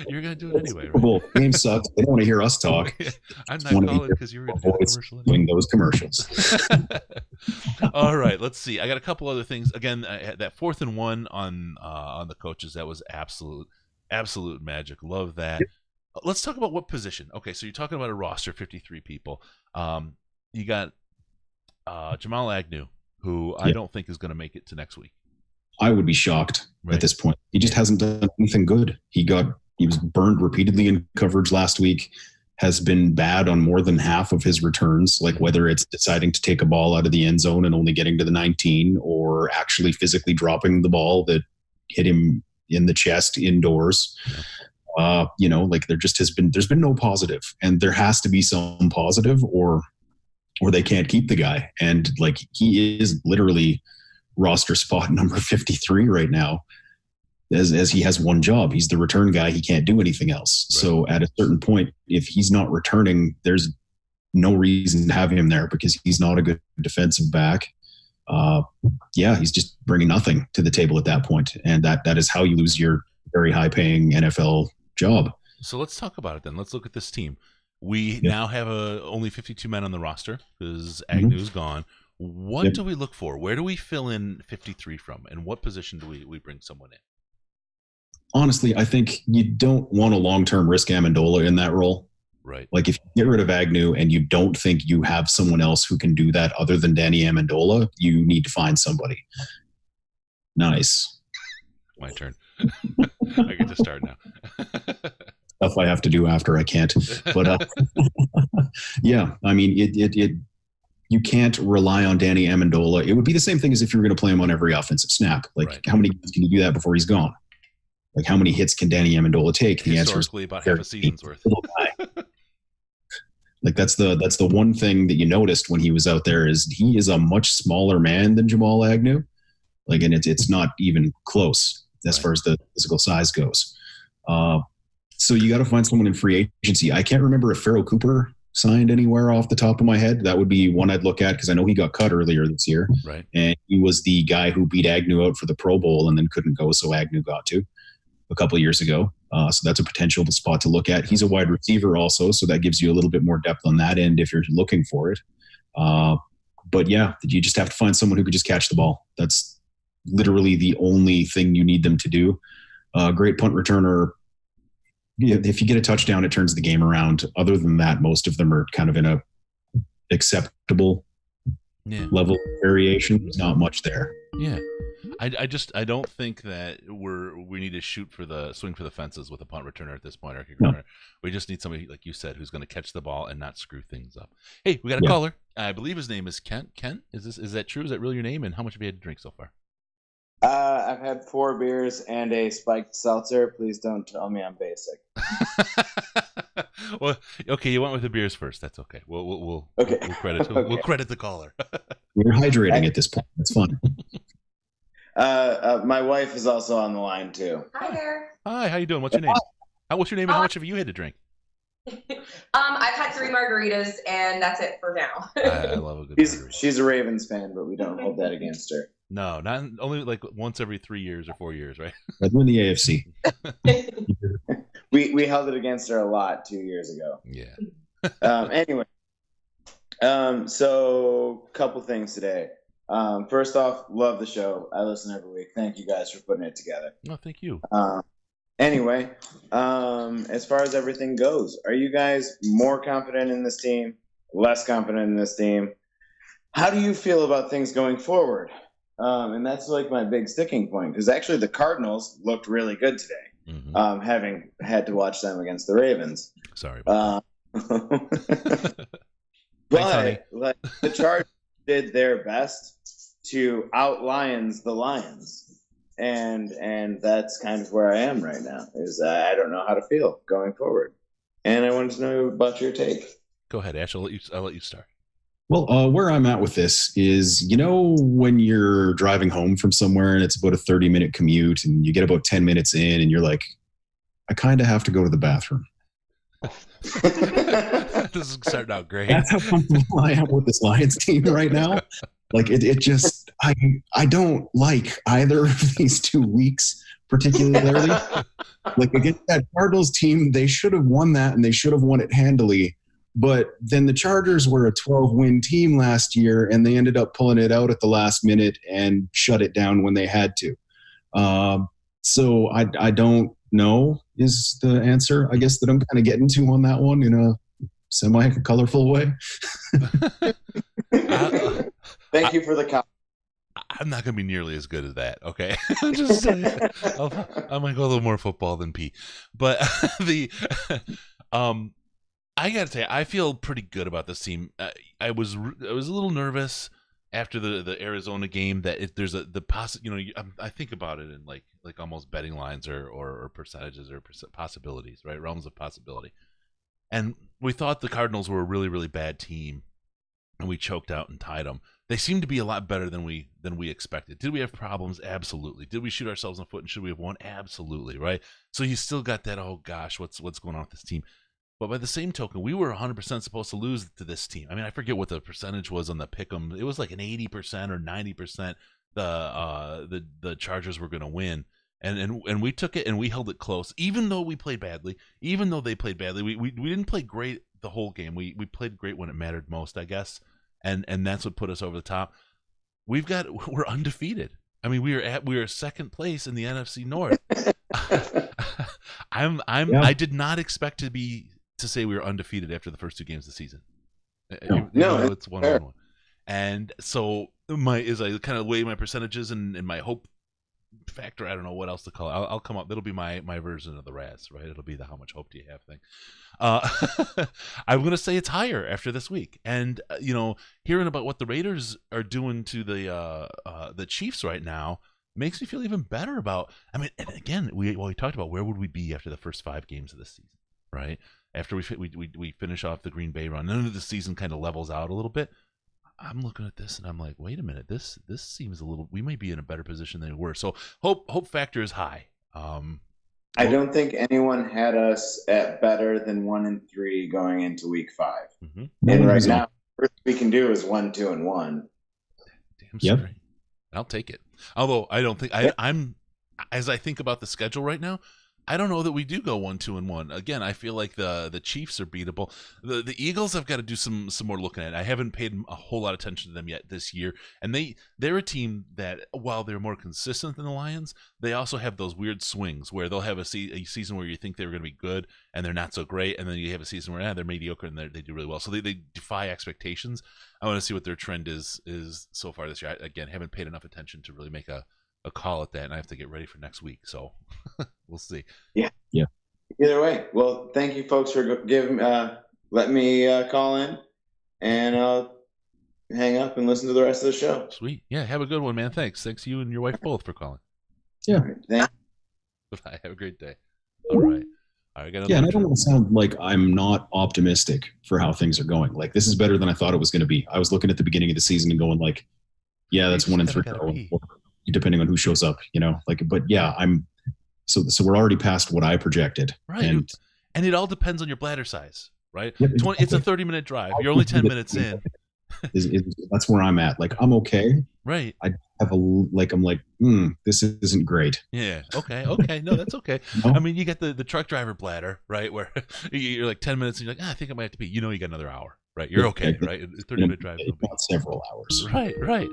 You're going to do it anyway, right? Well, game sucks. They don't want to hear us talk. I'm not calling because you were going to do the commercial anyway. Doing those commercials. All right, let's see. I got a couple other things. Again, that 4th and 1 on the coaches, that was absolute magic. Love that. Yep. Let's talk about what position. Okay, so you're talking about a roster, 53 people. You got Jamal Agnew, who I don't think is going to make it to next week. I would be shocked at this point. He just hasn't done anything good. He was burned repeatedly in coverage last week, has been bad on more than half of his returns, like whether it's deciding to take a ball out of the end zone and only getting to the 19 or actually physically dropping the ball that hit him in the chest indoors. There's been no positive, and there has to be some positive or they can't keep the guy. And like, he is literally roster spot number 53 right now, as he has one job. He's the return guy. He can't do anything else. Right. So at a certain point, if he's not returning, there's no reason to have him there because he's not a good defensive back. He's just bringing nothing to the table at that point. And that is how you lose your very high paying NFL job. So let's talk about it then. Let's look at this team. We now have only 52 men on the roster because Agnew's gone. What do we look for? Where do we fill in 53 from? And what position do we bring someone in? Honestly, I think you don't want to long-term risk Amendola in that role. Right. Like, if you get rid of Agnew and you don't think you have someone else who can do that other than Danny Amendola, you need to find somebody. Nice. My turn. I get to start now. Stuff I have to do after I can't. But I mean, you can't rely on Danny Amendola. It would be the same thing as if you were going to play him on every offensive snap. Like, how many games can you do that before he's gone? Like, how many hits can Danny Amendola take? The answer is about half a season's worth. Like, that's the one thing that you noticed when he was out there is he is a much smaller man than Jamal Agnew. Like, and it's not even close as far as the physical size goes. So you got to find someone in free agency. I can't remember if Pharoh Cooper signed anywhere off the top of my head. That would be one I'd look at because I know he got cut earlier this year. Right. And he was the guy who beat Agnew out for the Pro Bowl and then couldn't go, so Agnew got to a couple of years ago. So that's a potential spot to look at. He's a wide receiver also, so that gives you a little bit more depth on that end if you're looking for it. But yeah, you just have to find someone who could just catch the ball. That's literally the only thing you need them to do. Great punt returner. If you get a touchdown, it turns the game around. Other than that, most of them are kind of in a acceptable level of variation. There's not much there. Yeah. I don't think that we need to swing for the fences with a punt returner at this point, or kick returner. We just need somebody, like you said, who's going to catch the ball and not screw things up. Hey, we got a caller. I believe his name is Kent. Kent, is that true? Is that really your name? And how much have you had to drink so far? I've had 4 beers and a spiked seltzer. Please don't tell me I'm basic. Well, okay, you went with the beers first. That's okay. We'll credit we'll credit the caller. We're hydrating at this point. That's fun. My wife is also on the line too. Hi there. Hi, how you doing? What's your name? What's your name and how much have you had to drink? I've had 3 margaritas and that's it for now. I love a good She's a Ravens fan, but we don't hold that against her. No, not only like once every 3 years or 4 years, right? We're in the AFC. We held it against her a lot 2 years ago. Yeah. Anyway, so couple things today. First off, love the show. I listen every week. Thank you guys for putting it together. No, thank you. Anyway, as far as everything goes, are you guys more confident in this team? Less confident in this team? How do you feel about things going forward? And that's like my big sticking point, because actually the Cardinals looked really good today, having had to watch them against the Ravens. Sorry. But like, the Chargers did their best to out-Lions the Lions. And that's kind of where I am right now, is I don't know how to feel going forward. And I wanted to know about your take. Go ahead, Ash. I'll let you start. Well, where I'm at with this is, when you're driving home from somewhere and it's about a 30-minute commute and you get about 10 minutes in and you're like, I kind of have to go to the bathroom. This is starting out great. That's how comfortable I am with this Lions team right now. Like it just, I don't like either of these 2 weeks particularly. Like against that Cardinals team, they should have won that and they should have won it handily. But then the Chargers were a 12-win team last year, and they ended up pulling it out at the last minute and shut it down when they had to. So I don't know is the answer, I guess, that I'm kind of getting to on that one in a semi-colorful way. Thank you for the comment. I'm not going to be nearly as good as that, okay? I'm just saying. I might go a little more football than P. But I gotta say, I feel pretty good about this team. I was a little nervous after the Arizona game that if there's I think about it in like almost betting lines or percentages or possibilities, right? Realms of possibility. And we thought the Cardinals were a really, really bad team, and we choked out and tied them. They seem to be a lot better than we expected. Did we have problems? Absolutely. Did we shoot ourselves in the foot and should we have won? Absolutely, right? So you still got that, oh gosh, what's going on with this team? But by the same token, we were 100% supposed to lose to this team. I mean, I forget what the percentage was on the pick'em. It was like an 80% or 90% the Chargers were going to win. And we took it and we held it close, even though we played badly, even though they played badly. We didn't play great the whole game. We played great when it mattered most, I guess. And that's what put us over the top. We're undefeated. I mean, we are second place in the NFC North. I did not expect to say we were undefeated after the first 2 games of the season. No, it's 1-1. And so as I kind of weigh my percentages and my hope factor, I don't know what else to call it. I'll come up. That'll be my version of the Raz, right? It'll be the how much hope do you have thing. I'm going to say it's higher after this week. And, hearing about what the Raiders are doing to the Chiefs right now makes me feel even better about, I mean, and again, we talked about where would we be after the first 5 games of this season, right? After we finish off the Green Bay run, none of the season kind of levels out a little bit. I'm looking at this and I'm like, wait a minute, this seems a little. We may be in a better position than we were. So hope factor is high. I don't think anyone had us at better than 1-3 going into week 5. Mm-hmm. And right now, the first we can do is 1-2-1. Damn straight. I'll take it. Although I don't think I'm as I think about the schedule right now. I don't know that we do go 1-2-1. Again, I feel like the Chiefs are beatable. The Eagles, I've got to do some more looking at. I haven't paid a whole lot of attention to them yet this year, and they're a team that, while they're more consistent than the Lions, they also have those weird swings where they'll have a season where you think they're going to be good and they're not so great, and then you have a season where they're mediocre and they do really well. So they defy expectations. I want to see what their trend is so far this year. I, again, haven't paid enough attention to really make a call at that, and I have to get ready for next week, so we'll see. Yeah. Either way, well, thank you folks for let me call in, and I'll hang up and listen to the rest of the show. Sweet. Yeah, have a good one, man. Thanks you and your wife both for calling. Yeah. Thank you. Bye. Have a great day. All right. I got and I don't want to sound like I'm not optimistic for how things are going. Like, this is better than I thought it was going to be. I was looking at the beginning of the season and going like, yeah, that's 1-3, depending on who shows up, but yeah, so we're already past what I projected. Right. And it all depends on your bladder size, right? Yep, it's a 30-minute drive. You're only 10 minutes in. That's where I'm at. Like, I'm okay. Right. I have this isn't great. Yeah. Okay. No, that's okay. No? I mean, you get the truck driver bladder, right? Where you're like 10 minutes and you're like, I think I might have to pee. You got another hour, right? You're okay, right? 30-minute drive. Not several hours. Right.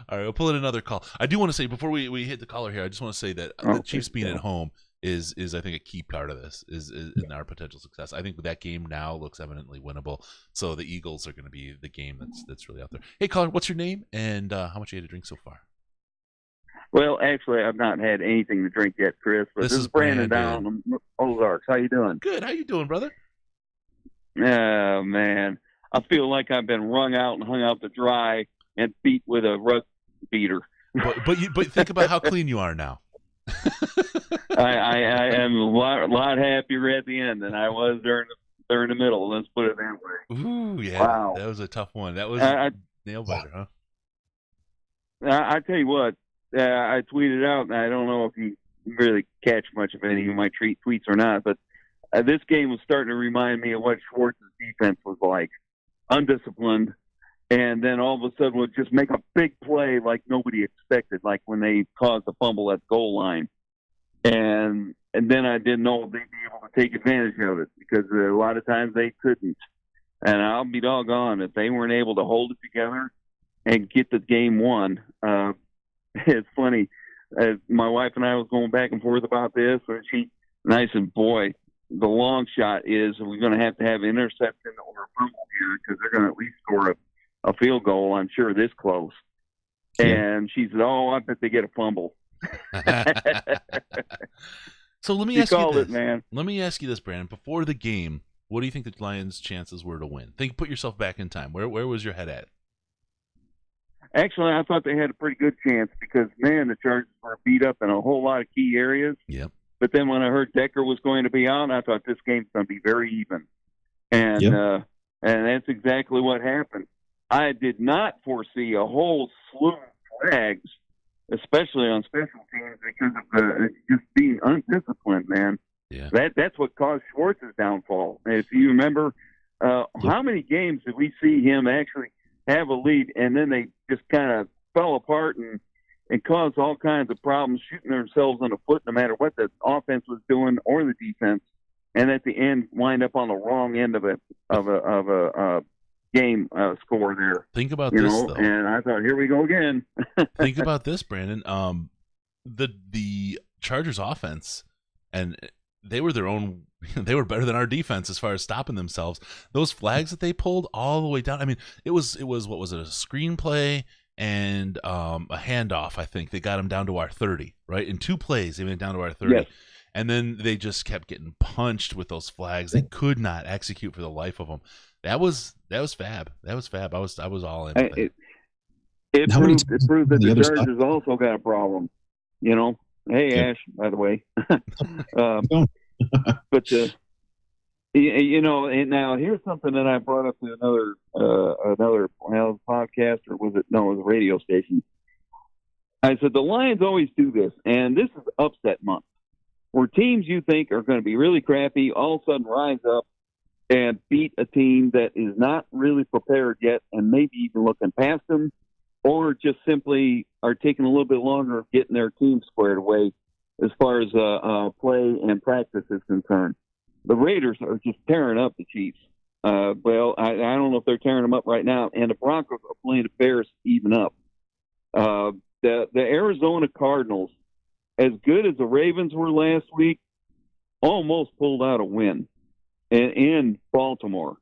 All right, we'll pull in another call. I do want to say, before we hit the caller here, I just want to say that the Chiefs being at home is I think a key part of this is in our potential success. I think that game now looks eminently winnable. So the Eagles are going to be the game that's really out there. Hey, caller, what's your name and how much you had to drink so far? Well, actually, I've not had anything to drink yet, Chris. But this is Brandon down on Ozarks. How you doing? Good. How you doing, brother? Oh man, I feel like I've been wrung out and hung out to dry and beat with a rug beater. But think about how clean you are now. I am a lot happier at the end than I was during the middle. Let's put it that way. Ooh, yeah. Wow. That was a tough one. That was nail biter, huh? I tell you what, I tweeted out, and I don't know if you really catch much of any of my tweets or not, but this game was starting to remind me of what Schwartz's defense was like. Undisciplined, and then all of a sudden would just make a big play like nobody expected, like when they caused a fumble at the goal line. And then I didn't know they'd be able to take advantage of it, because a lot of times they couldn't. And I'll be doggone if they weren't able to hold it together and get the game won. It's funny. My wife and I was going back and forth about this, and I said, boy, the long shot is we're going to have interception or a fumble here, because they're going to at least score a field goal, I'm sure, this close. Yeah. And she said, I bet they get a fumble. So let me ask you this. Let me ask you this, Brandon. Before the game, what do you think the Lions' chances were to win? Put yourself back in time. Where was your head at? Actually, I thought they had a pretty good chance because, man, the Chargers were beat up in a whole lot of key areas. Yep. But then when I heard Decker was going to be out, I thought this game's going to be very even. And and that's exactly what happened. I did not foresee a whole slew of flags, especially on special teams, because of just being undisciplined, man. Yeah. That's what caused Schwartz's downfall. If you remember, how many games did we see him actually have a lead, and then they just kind of fell apart and caused all kinds of problems, shooting themselves in the foot no matter what the offense was doing or the defense, and at the end wind up on the wrong end of a game score there. Think about this, though. And I thought, here we go again. Think about this, Brandon. The Chargers offense, and they were their own. They were better than our defense as far as stopping themselves. Those flags that they pulled all the way down. I mean, it was what was it? A screenplay and a handoff. I think they got them down to our 30. Right, in 2 plays they went down to our 30. Yes. And then they just kept getting punched with those flags. They could not execute for the life of them. That was fab. That was fab. I was all in. It proved that the Chargers also got a problem. Hey, Ash, by the way. But and now here's something that I brought up to another podcast, or was it? No, it was a radio station. I said the Lions always do this, and this is upset month, where teams you think are going to be really crappy all of a sudden rise up and beat a team that is not really prepared yet, and maybe even looking past them, or just simply are taking a little bit longer of getting their team squared away. as far as play and practice is concerned. The Raiders are just tearing up the Chiefs. Well, I don't know if they're tearing them up right now, and the Broncos are playing the Bears even up. The Arizona Cardinals, as good as the Ravens were last week, almost pulled out a win in Baltimore.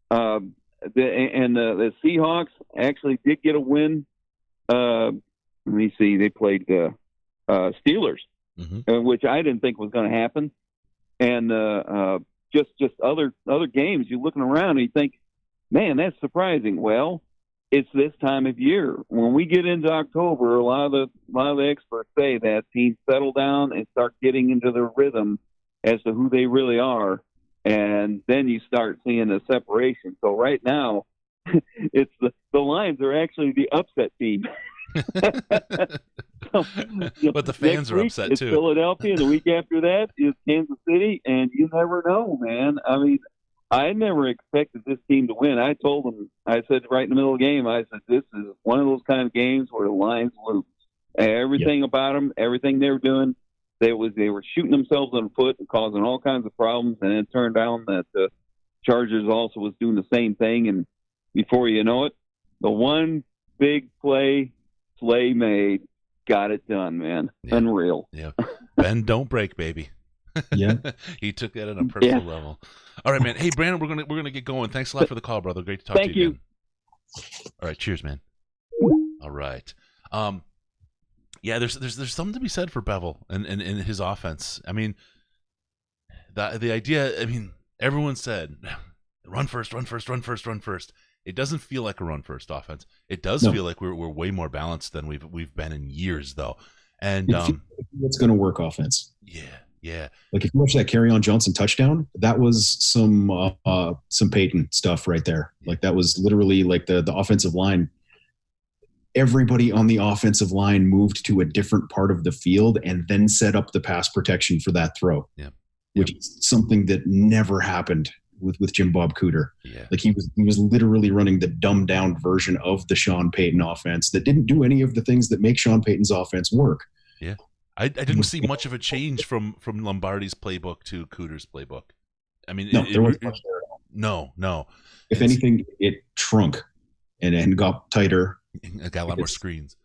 The Seahawks actually did get a win. Let me see. They played Steelers, which I didn't think was going to happen. And just other games, you're looking around and you think, man, that's surprising. Well, it's this time of year. When we get into October, a lot of the experts say that teams settle down and start getting into their rhythm as to who they really are, and then you start seeing a separation. So right now, it's the Lions are actually the upset team. But the fans are upset it's too. Philadelphia. The week after that is Kansas City, and you never know, man. I mean, I never expected this team to win. I told them, I said right in the middle of the game, I said, this is one of those kind of games where the Lions lose. Everything about them, everything they were doing, they were shooting themselves in the foot and causing all kinds of problems, and it turned out that the Chargers also was doing the same thing, and before you know it, the one big play Slay made got it done, man. Yeah. Unreal. Yeah. Bend, don't break, baby. Yeah. He took that on a personal level. All right, man. Hey, Brandon, we're gonna get going. Thanks a lot for the call, brother. Great to talk to you again. All right, cheers, man. All right. Yeah, there's something to be said for Bevel and his offense. I mean, the idea. I mean, everyone said, run first, run first, run first, run first. It doesn't feel like a run first offense. It does feel like we're way more balanced than we've been in years, though. And it's going to work offense. Yeah. Like if you watch that Kerryon Johnson touchdown, that was some Peyton stuff right there. Like that was literally like the offensive line. Everybody on the offensive line moved to a different part of the field and then set up the pass protection for that throw. Yeah. Which is something that never happened with Jim Bob Cooter. Yeah. Like he was literally running the dumbed down version of the Sean Payton offense that didn't do any of the things that make Sean Payton's offense work. Yeah. I didn't see much of a change from Lombardi's playbook to Cooter's playbook. I mean, there wasn't much there at all. No. If anything, it shrunk and got tighter. It got a lot more screens.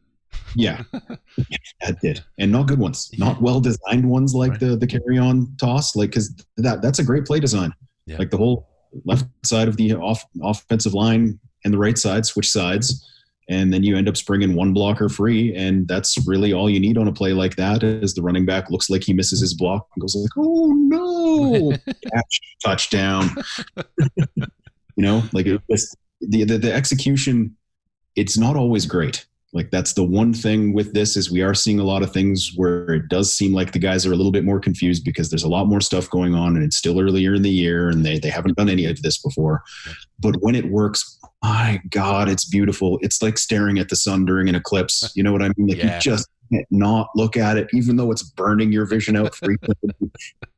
Yeah, that did, and not good ones, not well designed ones like the carry-on toss. Like because that's a great play design. Yeah. Like the whole left side of the offensive line and the right side switch sides, and then you end up springing one blocker free, and that's really all you need on a play like that. Is the running back looks like he misses his block and goes like, "Oh no!" Catch, touchdown. Like it's the execution. It's not always great. Like that's the one thing with this is we are seeing a lot of things where it does seem like the guys are a little bit more confused because there's a lot more stuff going on and it's still earlier in the year and they haven't done any of this before. But when it works, my God, it's beautiful. It's like staring at the sun during an eclipse. You know what I mean? Like you just can't not look at it, even though it's burning your vision out frequently.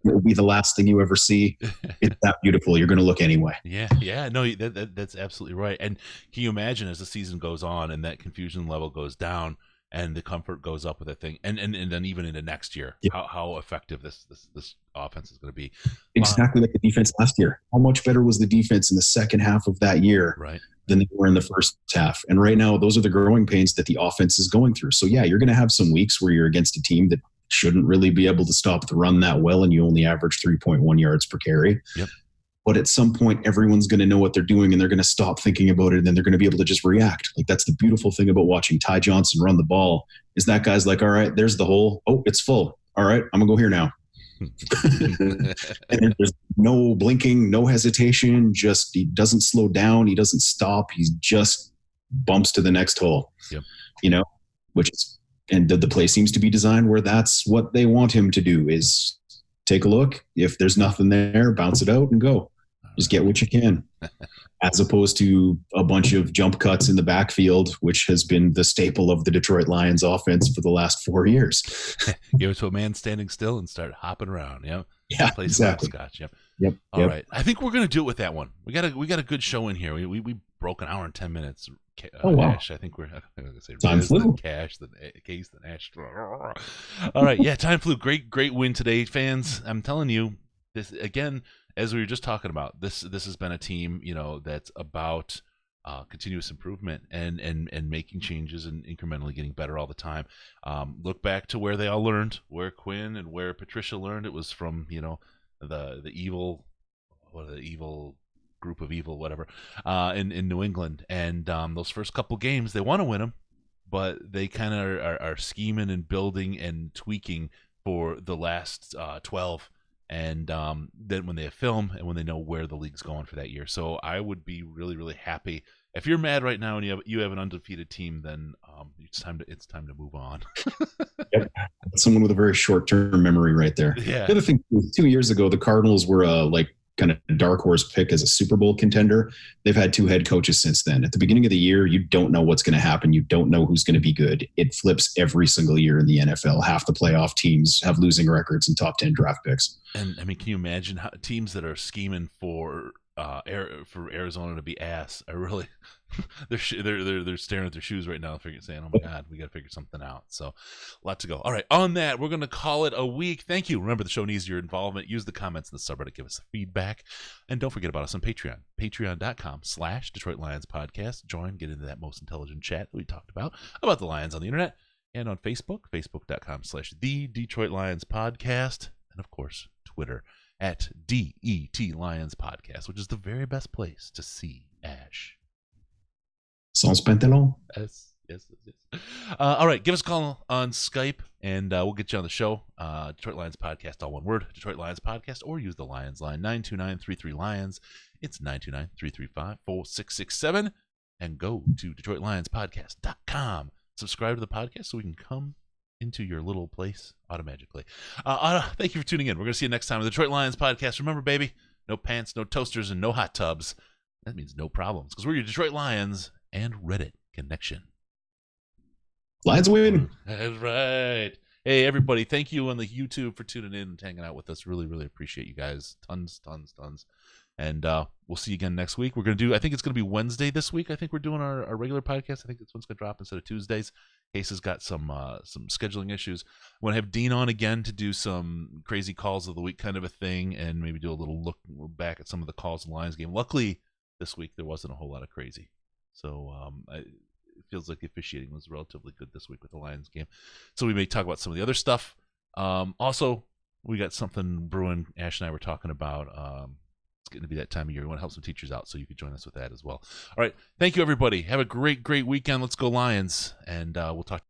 It will be the last thing you ever see. It's that beautiful. You're going to look anyway. Yeah. No, that's absolutely right. And can you imagine as the season goes on and that confusion level goes down and the comfort goes up with that thing, and then even into next year, how effective this offense is going to be. Exactly like the defense last year. How much better was the defense in the second half of that year than they were in the first half? And right now, those are the growing pains that the offense is going through. So yeah, you're going to have some weeks where you're against a team that shouldn't really be able to stop the run that well, and you only average 3.1 yards per carry. Yep. But at some point, everyone's going to know what they're doing, and they're going to stop thinking about it, and then they're going to be able to just react. Like that's the beautiful thing about watching Ty Johnson run the ball is that guy's like, all right, there's the hole. Oh, it's full. All right, I'm going to go here now. And there's no blinking, no hesitation. Just he doesn't slow down. He doesn't stop. He just bumps to the next hole. Yep. Which is, and the play seems to be designed where that's what they want him to do is take a look. If there's nothing there, bounce it out and go. Just get what you can. As opposed to a bunch of jump cuts in the backfield, which has been the staple of the Detroit Lions offense for the last 4 years. Give it to a man standing still and start hopping around. Yeah, play exactly. Scotch. Yep. All right. I think we're gonna do it with that one. We got a good show in here. We broke an hour and 10 minutes. Ash. I think I'm going to say time flew. Than Cash, than Case, than Ash. All right, yeah, time flew. Great win today, fans. I'm telling you, this again, as we were just talking about. This has been a team, that's about continuous improvement and making changes and incrementally getting better all the time. Look back to where they all learned, where Quinn and where Patricia learned. It was from the evil group of evil, whatever, in New England. And those first couple games, they want to win them, but they kind of are scheming and building and tweaking for the last 12. And then when they have film and when they know where the league's going for that year. So I would be really, really happy. If you're mad right now and you have an undefeated team, then it's time to move on. Yep. Someone with a very short-term memory right there. Yeah. The other thing, 2 years ago, the Cardinals were kind of dark horse pick as a Super Bowl contender. They've had 2 head coaches since then. At the beginning of the year, you don't know what's going to happen. You don't know who's going to be good. It flips every single year in the NFL. Half the playoff teams have losing records and top 10 draft picks. And I mean, can you imagine how teams that are scheming for Arizona to be ass are really they're staring at their shoes right now, saying, "Oh my God, we got to figure something out." So, a lot to go. All right, on that, we're going to call it a week. Thank you. Remember, the show needs your involvement. Use the comments in the subreddit. Give us the feedback, and don't forget about us on Patreon. Patreon.com/DetroitLionsPodcast. Join, get into that most intelligent chat that we talked about the Lions on the internet, and on Facebook, Facebook.com/TheDetroitLionsPodcast, and of course, Twitter at DETLionsPodcast, which is the very best place to see Ash. Sans pantalon. Yes. All right, give us a call on Skype, and we'll get you on the show. Detroit Lions Podcast, all one word, Detroit Lions Podcast, or use the Lions line, 929-33-LIONS. It's 929-335-4667. And go to DetroitLionsPodcast.com. Subscribe to the podcast so we can come into your little place automatically. Thank you for tuning in. We're going to see you next time on the Detroit Lions Podcast. Remember, baby, no pants, no toasters, and no hot tubs. That means no problems, because we're your Detroit Lions and Reddit connection. Lions win. That's right. Hey, everybody, thank you on the YouTube for tuning in and hanging out with us. Really, really appreciate you guys. Tons. And we'll see you again next week. We're going to do, I think it's going to be Wednesday this week. I think we're doing our regular podcast. I think this one's going to drop instead of Tuesdays. Case has got some scheduling issues. I want to have Dean on again to do some crazy calls of the week kind of a thing, and maybe do a little look back at some of the calls in the Lions game. Luckily, this week there wasn't a whole lot of crazy. So it feels like the officiating was relatively good this week with the Lions game. So we may talk about some of the other stuff. Also, we got something brewing. Ash and I were talking about. It's going to be that time of year. We want to help some teachers out, so you could join us with that as well. All right. Thank you, everybody. Have a great weekend. Let's go Lions. And we'll talk